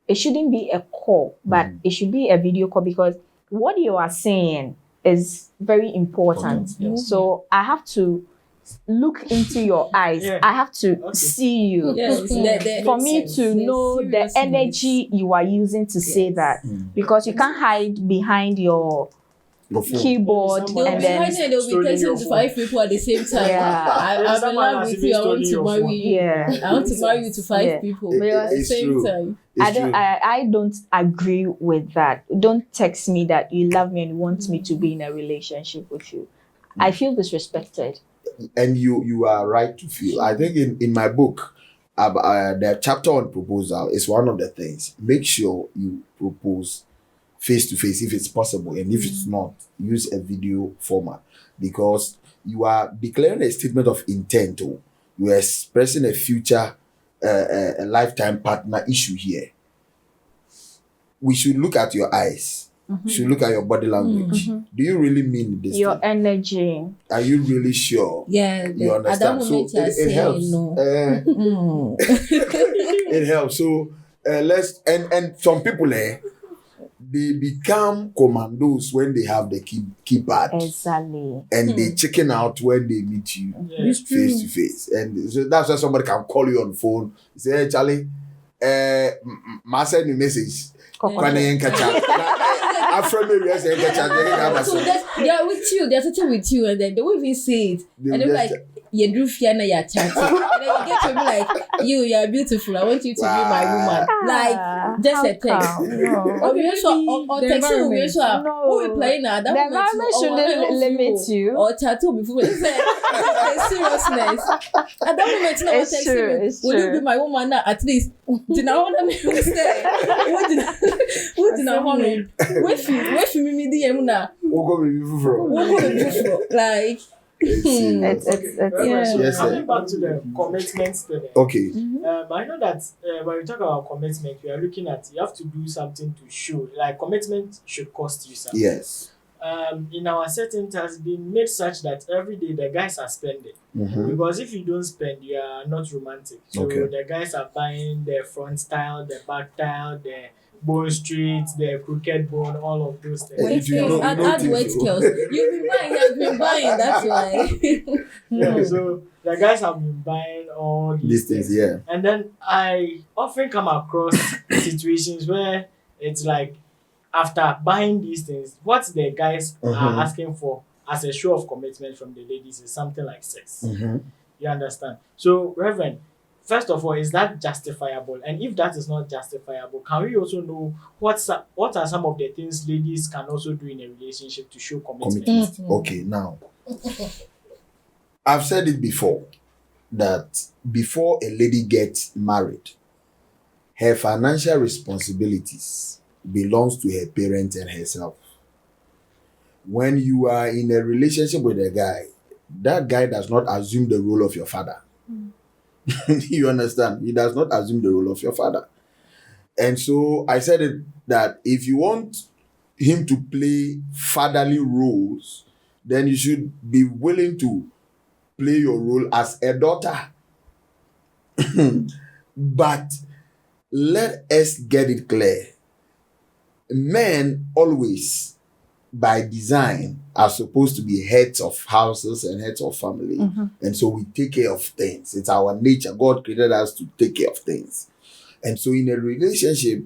It shouldn't be a call, but it should be a video call, because what you are saying is very important. Yes. So I have to look into your eyes. Yeah. I have to see you. Yes, For me Makes to sense. know the Seriousness. energy you are using to say that, because you can't hide behind your Your phone. keyboard They'll They'll and be then hiding and they'll be Stolen texting your to phone. 5 people at the same time. Yeah. I'm in Someone love has with even you. I want stolen to your marry phone. you. yeah. I want to marry you to 5 Yeah. people It- at the it's same true. time. It's true. I don't agree with that. Don't text me that you love me and you want me to be in a relationship with you. I feel disrespected. And you are right to feel. I think in my book, the chapter on proposal is one of the things. Make sure you propose face to face if it's possible, and if it's not, use a video format, because you are declaring a statement of intent. Or you are expressing a future, a lifetime partner issue here. We should look at your eyes. We should look at your body language. Do you really mean this? Your thing? energy. Are you really sure? Yeah, You at that understand? So moment you're it saying helps. no. It helps. So let's and some people they become commandos when they have the keypad, Exactly. and they chicken out when they meet you Yeah. It's true. face to face. And so that's why somebody can call you on phone. Say, hey Charlie, ma send you message. Kwana yenka chat. After me, we say yenka chat. So they're with you, they're chatting with you, and then they won't even say it. And they're like, you do fiana, you're chatting. And then you get to be like, you're beautiful. I want you to be my woman. Like, just a text. No. Or we also, or the text you, we environment. also, No. who we playing now? That The moment, environment or shouldn't I love limit you. Or chat to before. It's a seriousness. At that moment, no one It's texts true, me. it's Will you true. be my woman now? At least. Did I want to say? What did I want to? Where should me DM now? What Like. It's Yeah. So Yes, sir. coming back to the commitment thing, Okay. I know that when we talk about commitment, we are looking at you have to do something to show. Like commitment should cost you something. Yes. In our settings, it has been made such that every day the guys are spending. Because if you don't spend, you are not romantic. So Okay. the guys are buying the front tile, the back tile, the bone street, the crooked bone, all of those things. Hey, Weight if you skills, know- add you know weight things, skills. You've been buying, that's why. Yeah, so the guys have been buying all These things, yeah. And then I often come across situations where it's like after buying these things, what the guys are asking for as a show of commitment from the ladies is something like sex. You understand? So, Reverend, first of all, is that justifiable? And if that is not justifiable, can we also know what are some of the things ladies can also do in a relationship to show commitment? Okay, now I've said it before that before a lady gets married, her financial responsibilities belongs to her parents and herself. When you are in a relationship with a guy, that guy does not assume the role of your father. You understand? He does not assume the role of your father. And so I said it that if you want him to play fatherly roles, then you should be willing to play your role as a daughter. But let us get it clear. Men always, by design, are supposed to be heads of houses and heads of family. And so we take care of things. It's our nature. God created us to take care of things. And so in a relationship,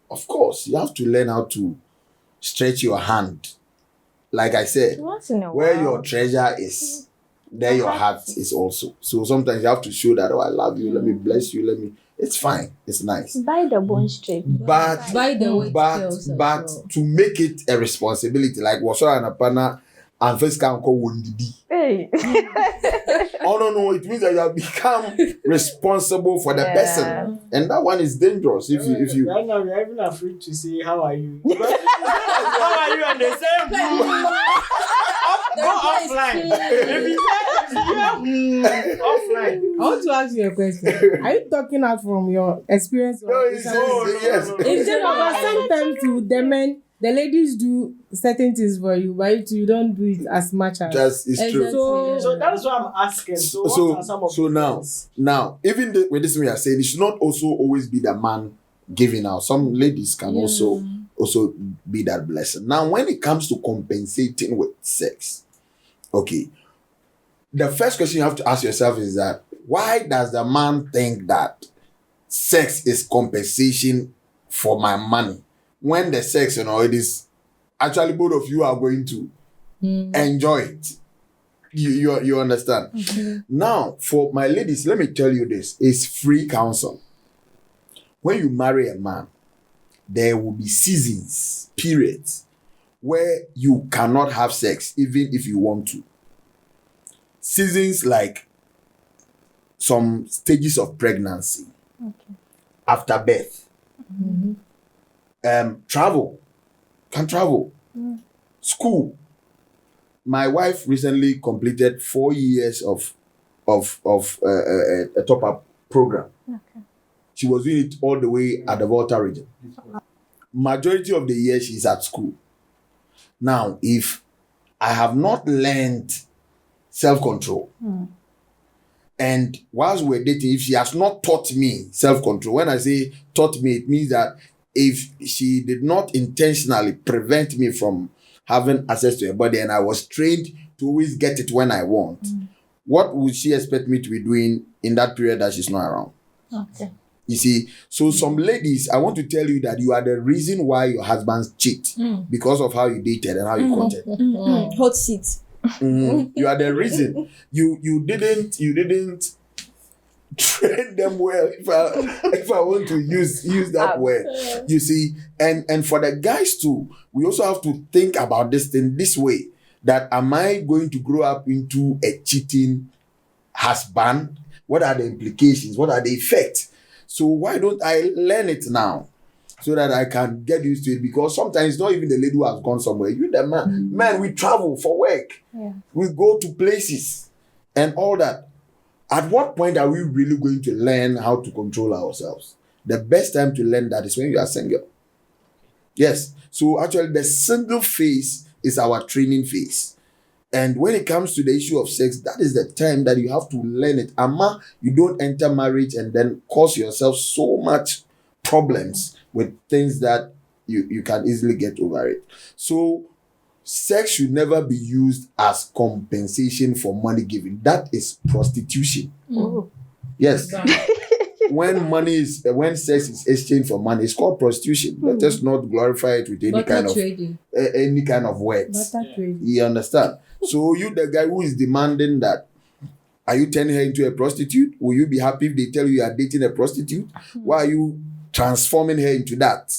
of course, you have to learn how to stretch your hand. Like I said, Once in a where while. your treasure is, there your heart is also. So sometimes you have to show that, oh, I love you, let me bless you, it's fine, it's nice. Buy the bone straight. But By the way, but to make it a responsibility, like Washa and Apana and first can call Wundidi. Hey. Oh no, it means that you have become responsible for the Yeah. person. And that one is dangerous if you Right now, we're even afraid to say, how are you? Because how are you in the same room? Go offline. If you offline. I want to ask you a question. Are you talking out from your experience? No, it's yes. Instead of sometimes to the men, the ladies do certain things for you, but you don't do it as much as. That's it's true. So that's what I'm asking. So what are some of So the now, things? even with this we are saying, it should not also always be the man giving out. Some ladies can also be that blessing. Now, when it comes to compensating with sex, okay, the first question you have to ask yourself is that why does the man think that sex is compensation for my money when the sex, it is actually both of you are going to enjoy it? You understand? Now, for my ladies, let me tell you this: it's free counsel. When you marry a man, there will be seasons, periods, where you cannot have sex, even if you want to. Seasons like some stages of pregnancy, after birth, travel, school. My wife recently completed 4 years of a top-up program. She was doing it all the way at the Volta region. Majority of the year she's at school. Now, if I have not learned self-control, and whilst we're dating, if she has not taught me self-control, when I say taught me, it means that if she did not intentionally prevent me from having access to her body and I was trained to always get it when I want, what would she expect me to be doing in that period that she's not around? Okay. You see, so some ladies, I want to tell you that you are the reason why your husbands cheat because of how you dated and how you courted. Hot seat. You are the reason. You didn't train them well. If I want to use that word, you see, and for the guys too, we also have to think about this thing this way: that am I going to grow up into a cheating husband? What are the implications? What are the effects? So why don't I learn it now, so that I can get used to it? Because sometimes it's not even the lady who has gone somewhere. You the man. Man, we travel for work. Yeah. We go to places and all that. At what point are we really going to learn how to control ourselves? The best time to learn that is when you are single. Yes. So actually the single phase is our training phase. And when it comes to the issue of sex, that is the time that you have to learn it. Ama, you don't enter marriage and then cause yourself so much problems with things that you can easily get over it. So sex should never be used as compensation for money giving. That is prostitution. Yes. When sex is exchanged for money, it's called prostitution. Let us not glorify it with any kind of words. You understand? So you, the guy who is demanding that, are you turning her into a prostitute? Will you be happy if they tell you are dating a prostitute? Why are you transforming her into that?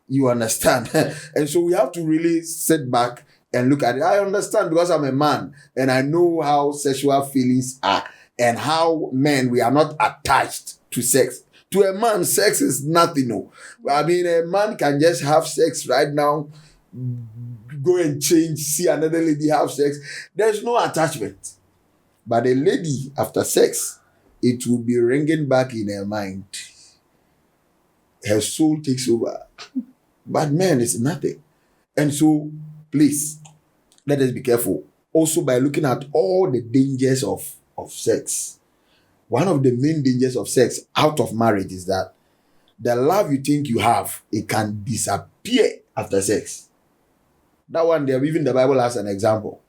You understand? And so we have to really sit back and look at it. I understand because I'm a man and I know how sexual feelings are and how men, we are not attached to sex. To a man, sex is nothing. No. I mean, a man can just have sex right now, go and change, see another lady have sex. There's no attachment. But a lady, after sex, it will be ringing back in her mind. her soul takes over. But man, it's nothing. And so, please, let us be careful. Also, by looking at all the dangers of sex. One of the main dangers of sex out of marriage is that the love you think you have, it can disappear after sex. That one there, even the Bible has an example.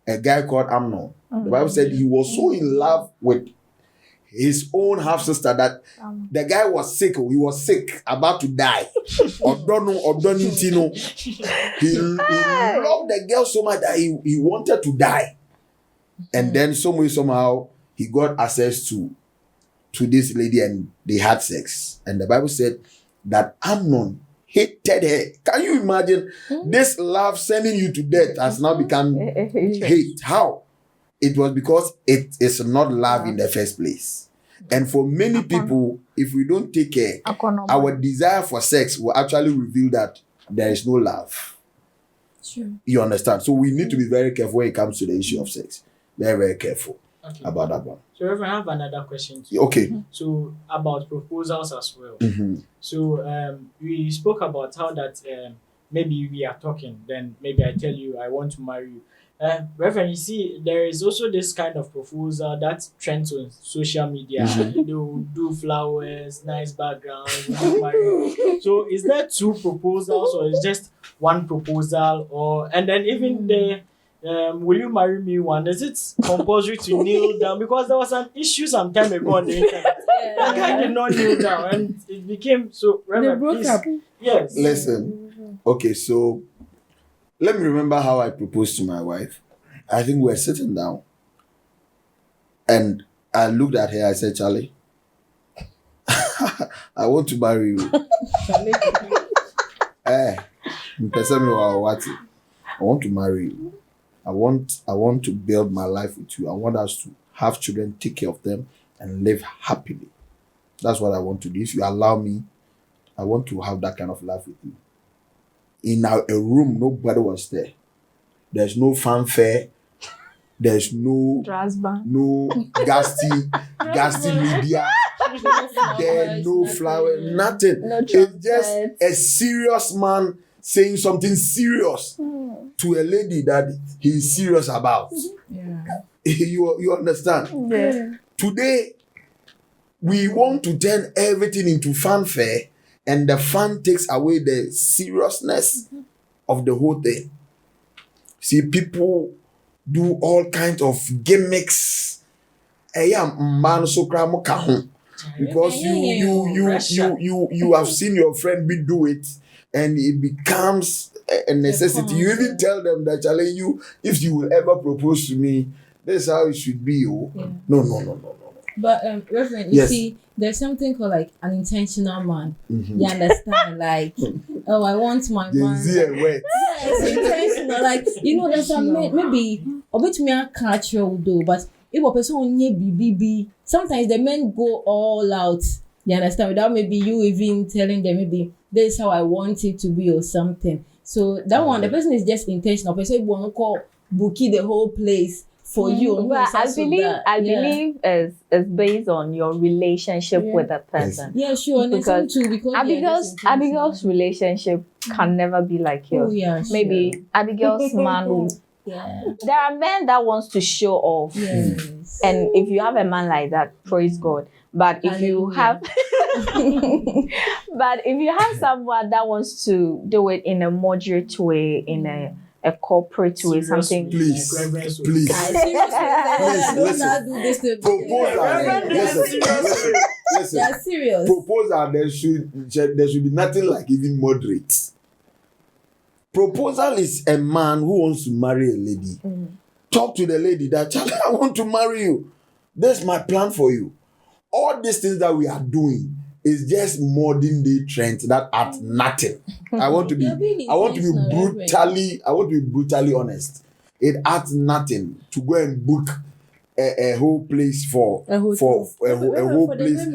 A guy called Amnon. The Bible said he was so in love with his own half sister that the guy was sick. He was sick, about to die. He loved the girl so much that he wanted to die. And then somehow he got access to this lady and they had sex. And the Bible said that Amnon hated her. Can you imagine this love sending you to death has now become hate? How? It was because it is not love in the first place. And for many people, if we don't take care, our desire for sex will actually reveal that there is no love. Sure. You understand? So we need to be very careful when it comes to the issue of sex. Very, very careful about that one. So if I have another question too. Okay. So about proposals as well. So we spoke about how that maybe we are talking, then maybe I tell you I want to marry you. Reverend, you see, there is also this kind of proposal that trends on social media. They will do flowers, nice backgrounds, marry you. So is there two proposals or is just one proposal? Or and then even the will you marry me one? Is it compulsory to kneel down? Because there was an issue some time ago on the internet. That guy did not kneel down and it became so. Reverend, They broke please. up. Yes. Listen. Okay, so let me remember how I proposed to my wife. I think we were sitting down. And I looked at her, I said, Charlie, I want to marry you. I want to marry you. I want to build my life with you. I want us to have children, take care of them, and live happily. That's what I want to do. If you allow me, I want to have that kind of life with you. In a room, nobody was there. There's no fanfare. There's no gasty media. There's no flower, nothing. It's just a serious man saying something serious to a lady that he's serious about. Yeah. You understand? Yeah. Today, we want to turn everything into fanfare, and the fun takes away the seriousness of the whole thing. See, people do all kinds of gimmicks. Because you have seen your friend do it, and it becomes a necessity. You even tell them that, Charlie, if you will ever propose to me, this is how it should be. Oh. Yeah. No. But Reverend, you see, there's something called like an intentional man. You understand? Like, oh, I want my man. It's intentional. Like, there's some maybe a bit more cultural though, but if a person BBB, sometimes the men go all out. You understand? Without maybe you even telling them maybe this is how I want it to be or something. So that one, the person is just intentional. The person won't call bookie the whole place for you. But I believe is based on your relationship with the person. Yeah, sure. Because Abigail's relationship can never be like yours. Oh, yeah, sure. Maybe Abigail's man will. Yeah. There are men that wants to show off. Yes. And if you have a man like that, praise God. But if you have someone that wants to do it in a moderate way, in a corporate way, something. Please. Listen. They are serious. Proposal, there should be nothing like even moderate. Proposal is a man who wants to marry a lady. Talk to the lady that, Charlie, I want to marry you. That's my plan for you. All these things that we are doing is just modern day trends that are nothing. I want to be brutally honest. It adds nothing to go and book a whole place for a whole place.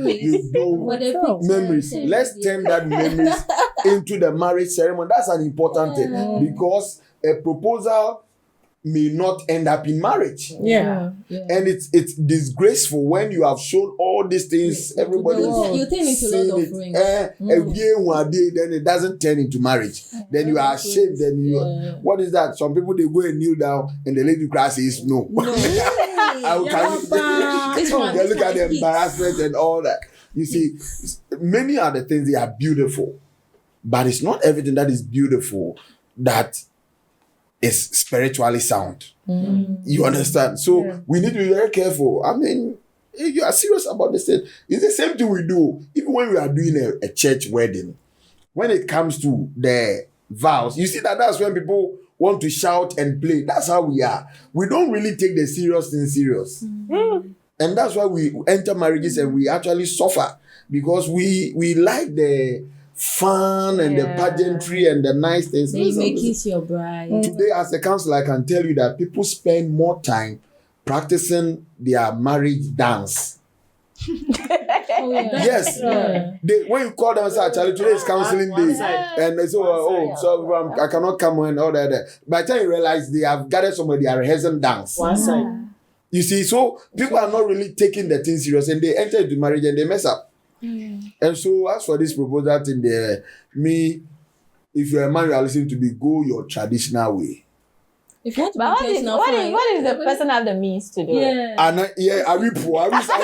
Memories. Let's turn that memories into the marriage ceremony. That's an important thing, because a proposal may not end up in marriage. Yeah. And it's disgraceful when you have shown all these things, everybody You turn into a lot of rings. then it doesn't turn into marriage. Then you are ashamed. Then you what is that? Some people they go and kneel down and the lady cry says no. They look at the embarrassment and all that. You see, many are the things they are beautiful, but it's not everything that is beautiful that is spiritually sound. You understand? So we need to be very careful. I mean, if you are serious about this thing, it's the same thing we do. Even when we are doing a church wedding, when it comes to the vows, you see that's when people want to shout and play. That's how we are. We don't really take the serious thing serious. And that's why we enter marriages and we actually suffer, because we like the fun and the pageantry and the nice things. Then you may kiss your bride. Today, as a counselor, I can tell you that people spend more time practicing their marriage dance. Yes. They, when you call them and say, actually, today is counseling day. And they say, I cannot come and all that. By the time you realize they have gathered somebody, they are rehearsing dance. One side. You see, so people are not really taking the thing serious and they enter into marriage and they mess up. And so, as for this proposal thing, if you're a man, you are listening to me, go your traditional way. If you want to But be intentional, what if the person have the means to do it? Are we poor? Are we saying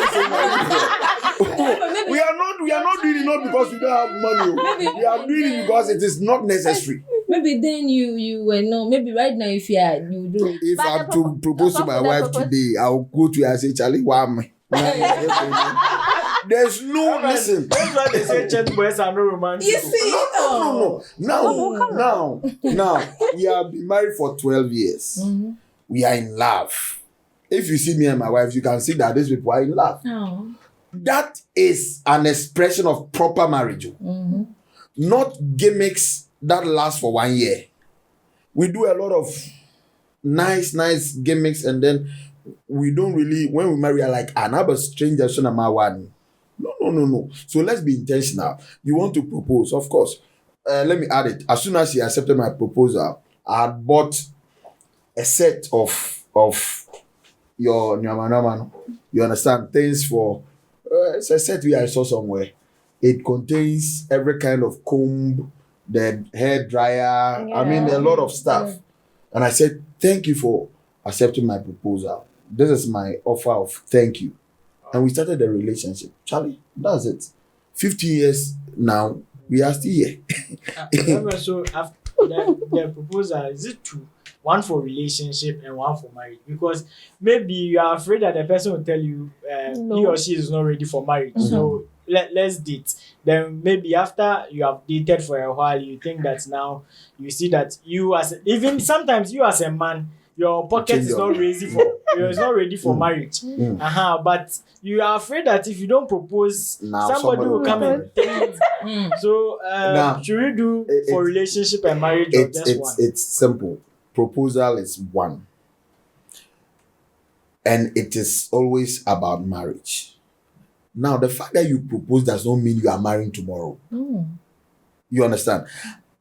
we are not doing it not because we don't have money. We are doing it because it is not necessary. Maybe then you will know. Maybe right now, if you do it. If I have to propose to my wife today, I'll go to her and say, Charlie, why am I? There's no listen. That's why they say church boys are no romantic. You see? No. Now, we have been married for 12 years. We are in love. If you see me and my wife, you can see that these people are in love. That is an expression of proper marriage. Not gimmicks that last for 1 year. We do a lot of nice gimmicks, and then we don't really, when we marry, we are like, another stranger, son of my one. No. So let's be intentional. You want to propose, of course. Let me add it. As soon as he accepted my proposal, I had bought a set of your nyamanaman. You understand? Things for it's a set I saw somewhere. It contains every kind of comb, the hair dryer. I mean, a lot of stuff. And I said, thank you for accepting my proposal. This is my offer of thank you. And we started a relationship. Charlie, that's it. 50 years now, we are still here. So the proposal, is it two? One for relationship and one for marriage? Because maybe you are afraid that the person will tell you he or she is not ready for marriage. So let's date. Then maybe after you have dated for a while, you think that now you see that even sometimes you as a man, your pocket is not ready for marriage. But you are afraid that if you don't propose, somebody will come and take it. So should we do for relationship and marriage or just one? It's simple. Proposal is one. And it is always about marriage. Now, the fact that you propose does not mean you are marrying tomorrow. You understand?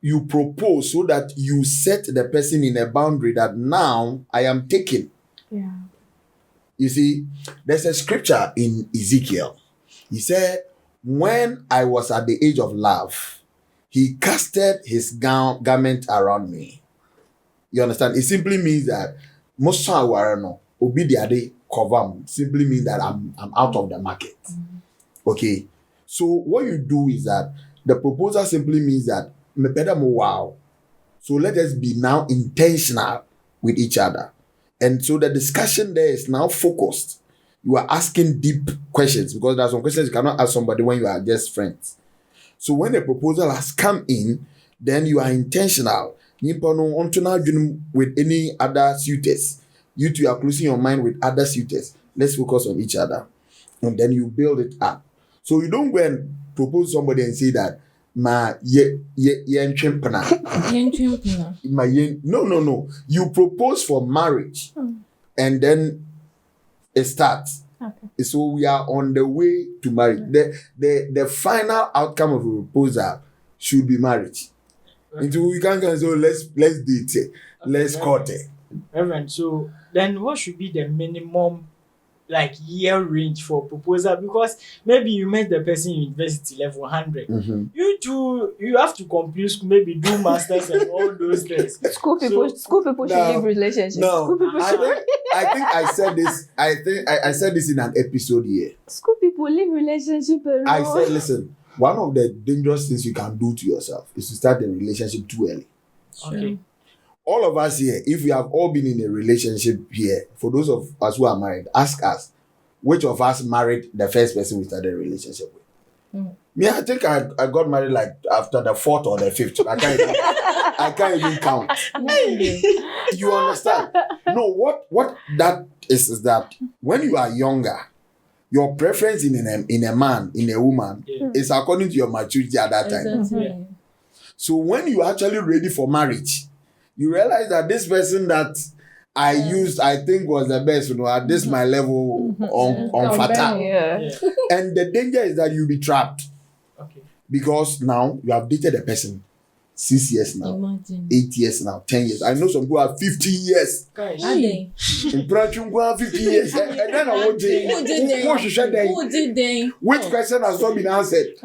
You propose so that you set the person in a boundary that now I am taking. You see, there's a scripture in Ezekiel. He said, when I was at the age of love, he casted his garment around me. You understand? It simply means that most simply means that I'm out of the market. Okay. So what you do is that the proposal simply means that so let us be now intentional with each other. And so the discussion there is now focused. You are asking deep questions, because there are some questions you cannot ask somebody when you are just friends. So when the proposal has come in, then you are intentional. With any other suitors. You two are closing your mind with other suitors. Let's focus on each other. And then you build it up. So you don't go and propose somebody and say that no. You propose for marriage, and then it starts. Okay. So we are on the way to marriage. The final outcome of a proposal should be marriage. Until we can't say, let's date, let's court it. Reverend, so then what should be the minimum like year range for proposal? Because maybe you met the person in university level 100. You have to complete school, maybe do masters and all those things. School people should leave relationships. School people I think I said this. I said this in an episode here. School people leave relationship alone. I said, listen, one of the dangerous things you can do to yourself is to start a relationship too early. Okay. All of us here, if we have all been in a relationship here, for those of us who are married, ask us, which of us married the first person we started a relationship with? Me, I think I got married like after the 4th or the 5th. I can't even count. You understand? No, what that is that when you are younger, your preference in a man, in a woman, is according to your maturity at that time. Exactly. So when you're actually ready for marriage, you realize that this person that I used, I think was the best, at this my level on Fata. And the danger is that you'll be trapped. Okay. Because now you have dated a person 6 years now, Imagine. 8 years now, 10 years. I know some people have 50 years. Guys, Are they? In Pranchung, 50 years. And then I want Who did they? which question has not been answered?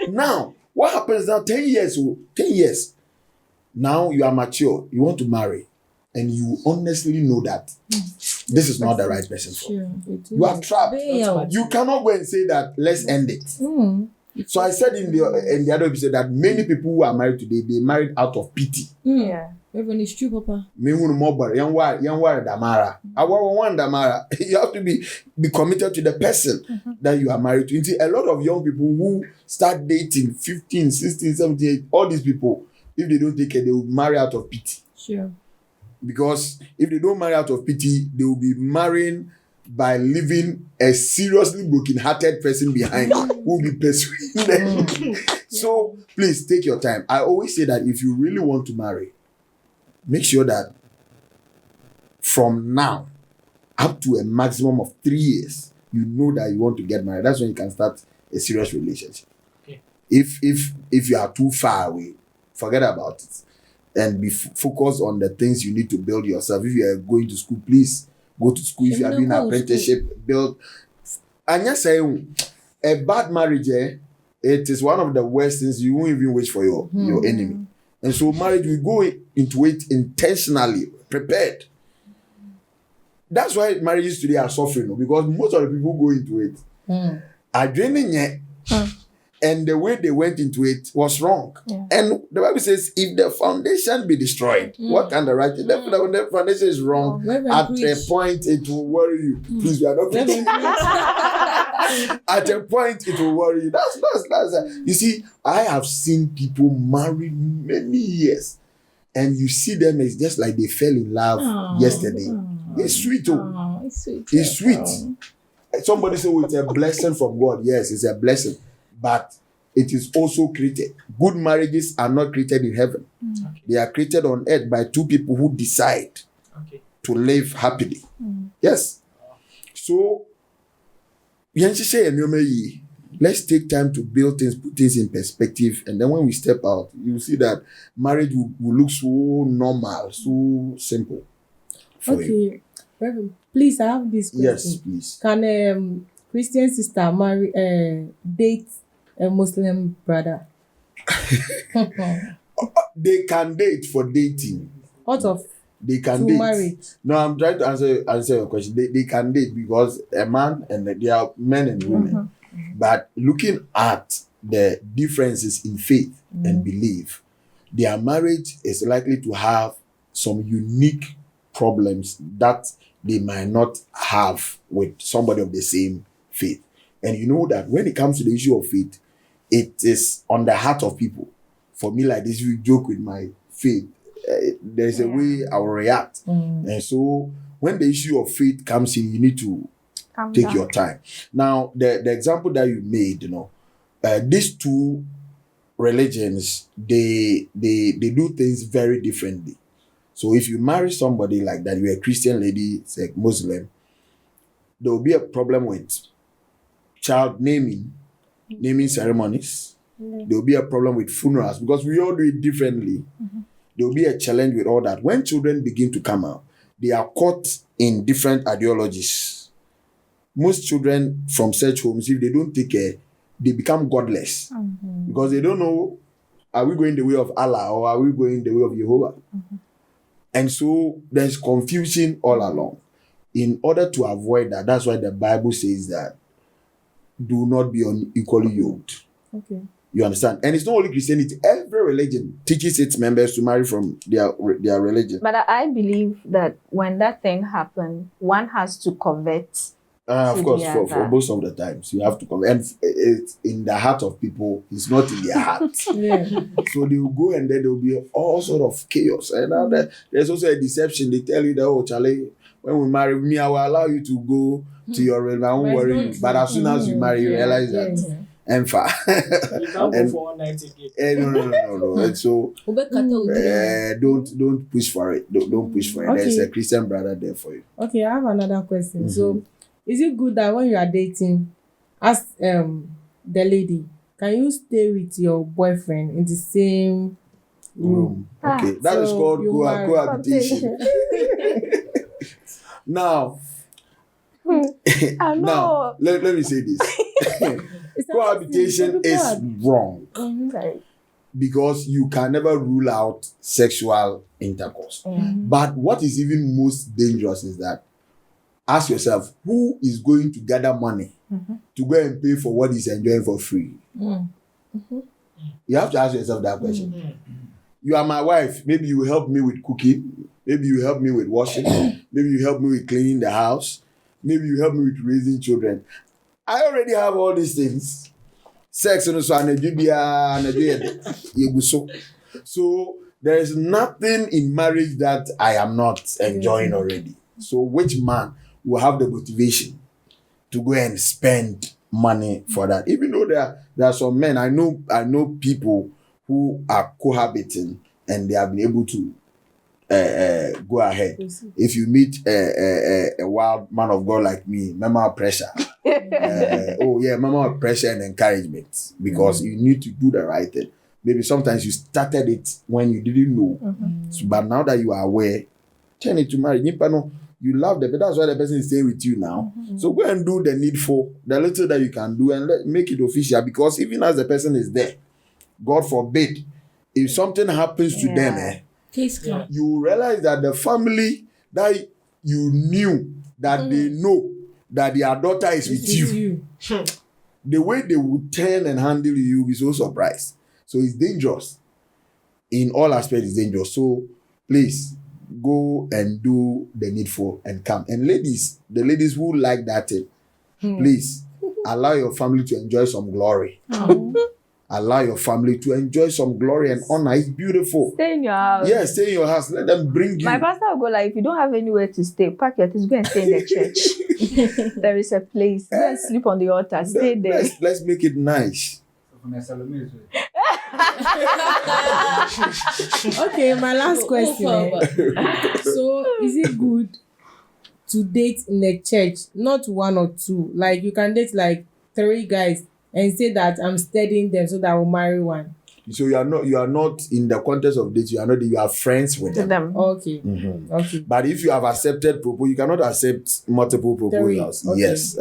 Now, what happens now? 10 years. 10 years. Now you are mature. You want to marry. And you honestly know that this is not the right person for you. You are trapped. You cannot go and say that, let's end it. So I said in the other episode that many people who are married today, they married out of pity. Reverend, it's true, Papa. You have to be committed to the person that you are married to. You see, a lot of young people who start dating 15, 16, 17, all these people, if they don't take care, they will marry out of pity. Sure. Because if they don't marry out of pity, they will be marrying by leaving a seriously broken-hearted person behind who will be pursuing them. So please take your time. I always say that if you really want to marry, make sure that from now up to a maximum of 3 years, you know that you want to get married. That's when you can start a serious relationship. Okay. If you are too far away, forget about it and be focused on the things you need to build yourself. If you are going to school, please go to school. If you are doing an apprenticeship, build. And yes, a bad marriage, it is one of the worst things. You won't even wish for your enemy. And so marriage, we go into it intentionally, prepared. That's why marriages today are suffering, because most of the people who go into it are draining it. And the way they went into it was wrong. And the Bible says, if the foundation be destroyed, what can the righteous? When the foundation is wrong, at a point it will worry you. Please, we are not preaching. At a point it will worry you. That's you see, I have seen people marry many years, and you see them, it's just like they fell in love yesterday. It's sweet, it's sweet. Somebody said, it's a blessing from God. Yes, it's a blessing. But it is also created. Good marriages are not created in heaven. They are created on earth by two people who decide to live happily. Yes. So, let's take time to build things, put things in perspective. And then when we step out, you see that marriage will look so normal, so simple for you. Reverend, please, I have this question. Yes, please. Can Christian sister date a Muslim brother? They can date for dating. They can date. Marriage. No, I'm trying to answer your question. They can date because a man and they are men and women. But looking at the differences in faith and belief, their marriage is likely to have some unique problems that they might not have with somebody of the same faith. And you know that when it comes to the issue of faith, it is on the heart of people. For me, like this, you joke with my faith. There's a way I will react. And so when the issue of faith comes in, you need to take your time. Now, the example that you made, these two religions, they do things very differently. So if you marry somebody like that, you're a Christian lady, it's a Muslim, there will be a problem with child naming ceremonies. There will be a problem with funerals because we all do it differently. There will be a challenge with all that. When children begin to come out, they are caught in different ideologies. Most children from such homes, if they don't take care, they become godless because they don't know, are we going the way of Allah or are we going the way of Jehovah? And so there's confusion all along. In order to avoid that, that's why the Bible says that do not be unequally yoked. Okay. You understand? And it's not only Christianity. Every religion teaches its members to marry from their religion. But I believe that when that thing happened, one has to covet. Of course, the for other. most of the times, you have to come. And it's in the heart of people. It's not in their heart. Yeah. So they will go and then there will be all sort of chaos. And now there's also a deception. They tell you that, oh, Charlie, when we marry me, I will allow you to go to your realm. I won't But worry it's you. not But as soon as you marry, you Yeah, realize yeah. that. And far. You can't go for one night again. No. And so don't push for it. Don't push for it. There's Okay. a Christian brother there for you. Okay, I have another question. So, is it good that when you are dating, as the lady, can you stay with your boyfriend in the same room? Okay, that is So called you marry. cohabitation. Now, I know. now let me say this. It's Cohabitation is wrong Sorry. because you can never rule out sexual intercourse. But what is even most dangerous is that ask yourself, who is going to gather money to go and pay for what he's enjoying for free? You have to ask yourself that question. You are my wife. Maybe you will help me with cooking. Maybe you help me with washing. Maybe you help me with cleaning the house. Maybe you help me with raising children. I already have all these things. Sex and so So there is nothing in marriage that I am not enjoying already. So which man will have the motivation to go and spend money for that? Even though there are some men, I know people who are cohabiting and they have been able to go ahead. If you meet a wild man of God like me, mama pressure. Mama pressure and encouragement because you need to do the right thing. Maybe sometimes you started it when you didn't know, so, but now that you are aware, turn it to marriage. You love them, but that's why the person is staying with you now. So go and do the needful, the little that you can do, and make it official. Because even as the person is there, God forbid, if something happens to them, you realize that the family that you knew that they know that their daughter is with you. The way they would turn and handle you, you'll be so surprised. So it's dangerous. In all aspects, it's dangerous. So please go and do the needful and come. And ladies, the ladies who like that thing, please allow your family to enjoy some glory. Allow your family to enjoy some glory and honor. It's beautiful. Stay in your house. Yes, stay in your house. Let them bring you. My pastor will go like, if you don't have anywhere to stay, pack your things, go and stay in the church. There is a place. Go and sleep on the altar. Stay there. Let's make it nice. Okay, my last question. So, is it good to date in a church, not one or two? Like, you can date like 3 guys and say that I'm studying them so that I will marry one. So you are not in the context of this. You are friends with them. Okay. Okay. But if you have accepted proposal, you cannot accept multiple proposals. 3. Okay. Yes.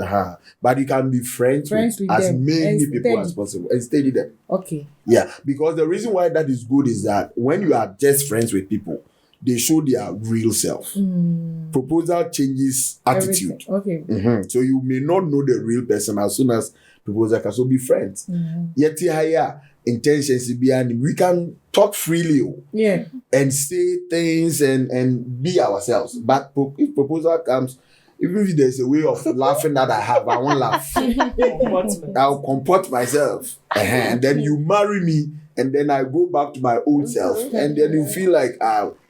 But you can be friends with as them many and people steady. as possible and steady them. Okay. Yeah. Because the reason why that is good is that when you are just friends with people, they show their real self. Proposal changes attitude. Everything. Okay. So you may not know the real person as soon as proposal can. So be friends. Yet higher intentions behind, we can talk freely and say things and be ourselves. But if proposal comes, even if there's a way of laughing that I won't laugh. I'll comport myself. And then you marry me and then I go back to my old self and then you feel like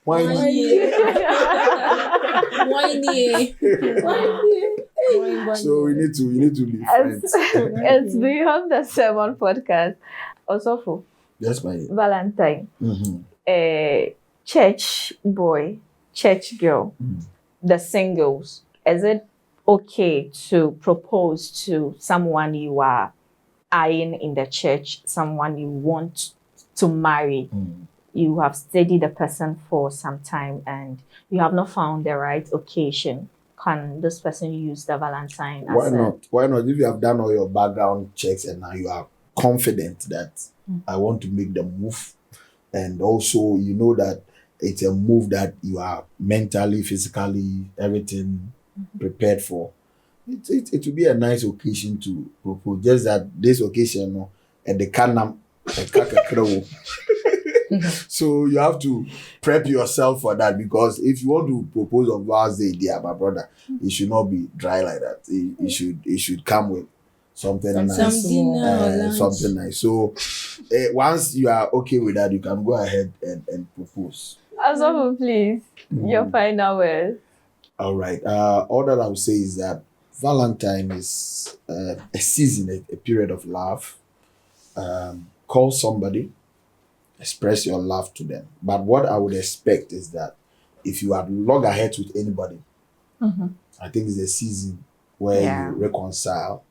whiny. So we need to be friends. It's Beyond the Sermon podcast. Also, That's my Valentine, a church boy, church girl, the singles. Is it okay to propose to someone you are eyeing in the church, someone you want to marry you have studied the person for some time and you have not found the right occasion, can this person use the Valentine Why as not? Why not? If you have done all your background checks and now you are confident that I want to make the move, and also you know that it's a move that you are mentally, physically, everything prepared for, it will be a nice occasion to propose. Just that this occasion, no, and the canam, so you have to prep yourself for that, because if you want to propose on VAL'S Day, dear my brother, it should not be dry like that. It should come with something nice, some dinner or lunch. something nice. So once you are okay with that, you can go ahead and propose. Asafu, please, your final word. All right. All that I would say is that Valentine is a season, a period of love. Call somebody, express your love to them. But what I would expect is that if you are loggerheads with anybody, I think it's a season where you reconcile,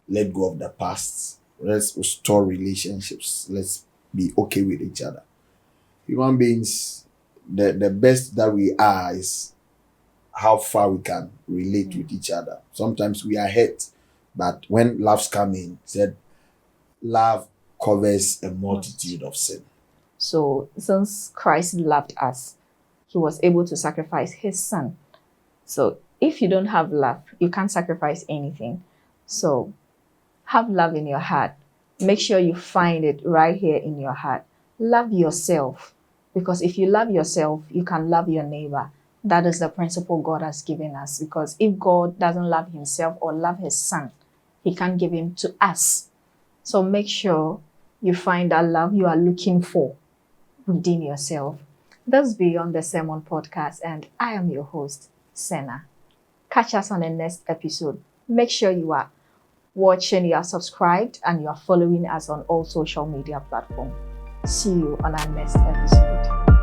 let go of the past, let's restore relationships, let's be okay with each other. Human beings, the best that we are is how far we can relate with each other. Sometimes we are hurt, but when loves come in, said love covers a multitude of sin. So since Christ loved us, he was able to sacrifice his son. So if you don't have love, you can't sacrifice anything. So have love in your heart. Make sure you find it right here in your heart. Love yourself, because if you love yourself, you can love your neighbor. That is the principle God has given us, because if God doesn't love himself or love his son, he can't give him to us. So make sure you find that love you are looking for within yourself. That's Beyond the Sermon podcast, and I am your host, Senna. Catch us on the next episode. Make sure you are watching, you are subscribed, and you are following us on all social media platforms. See you on our next episode.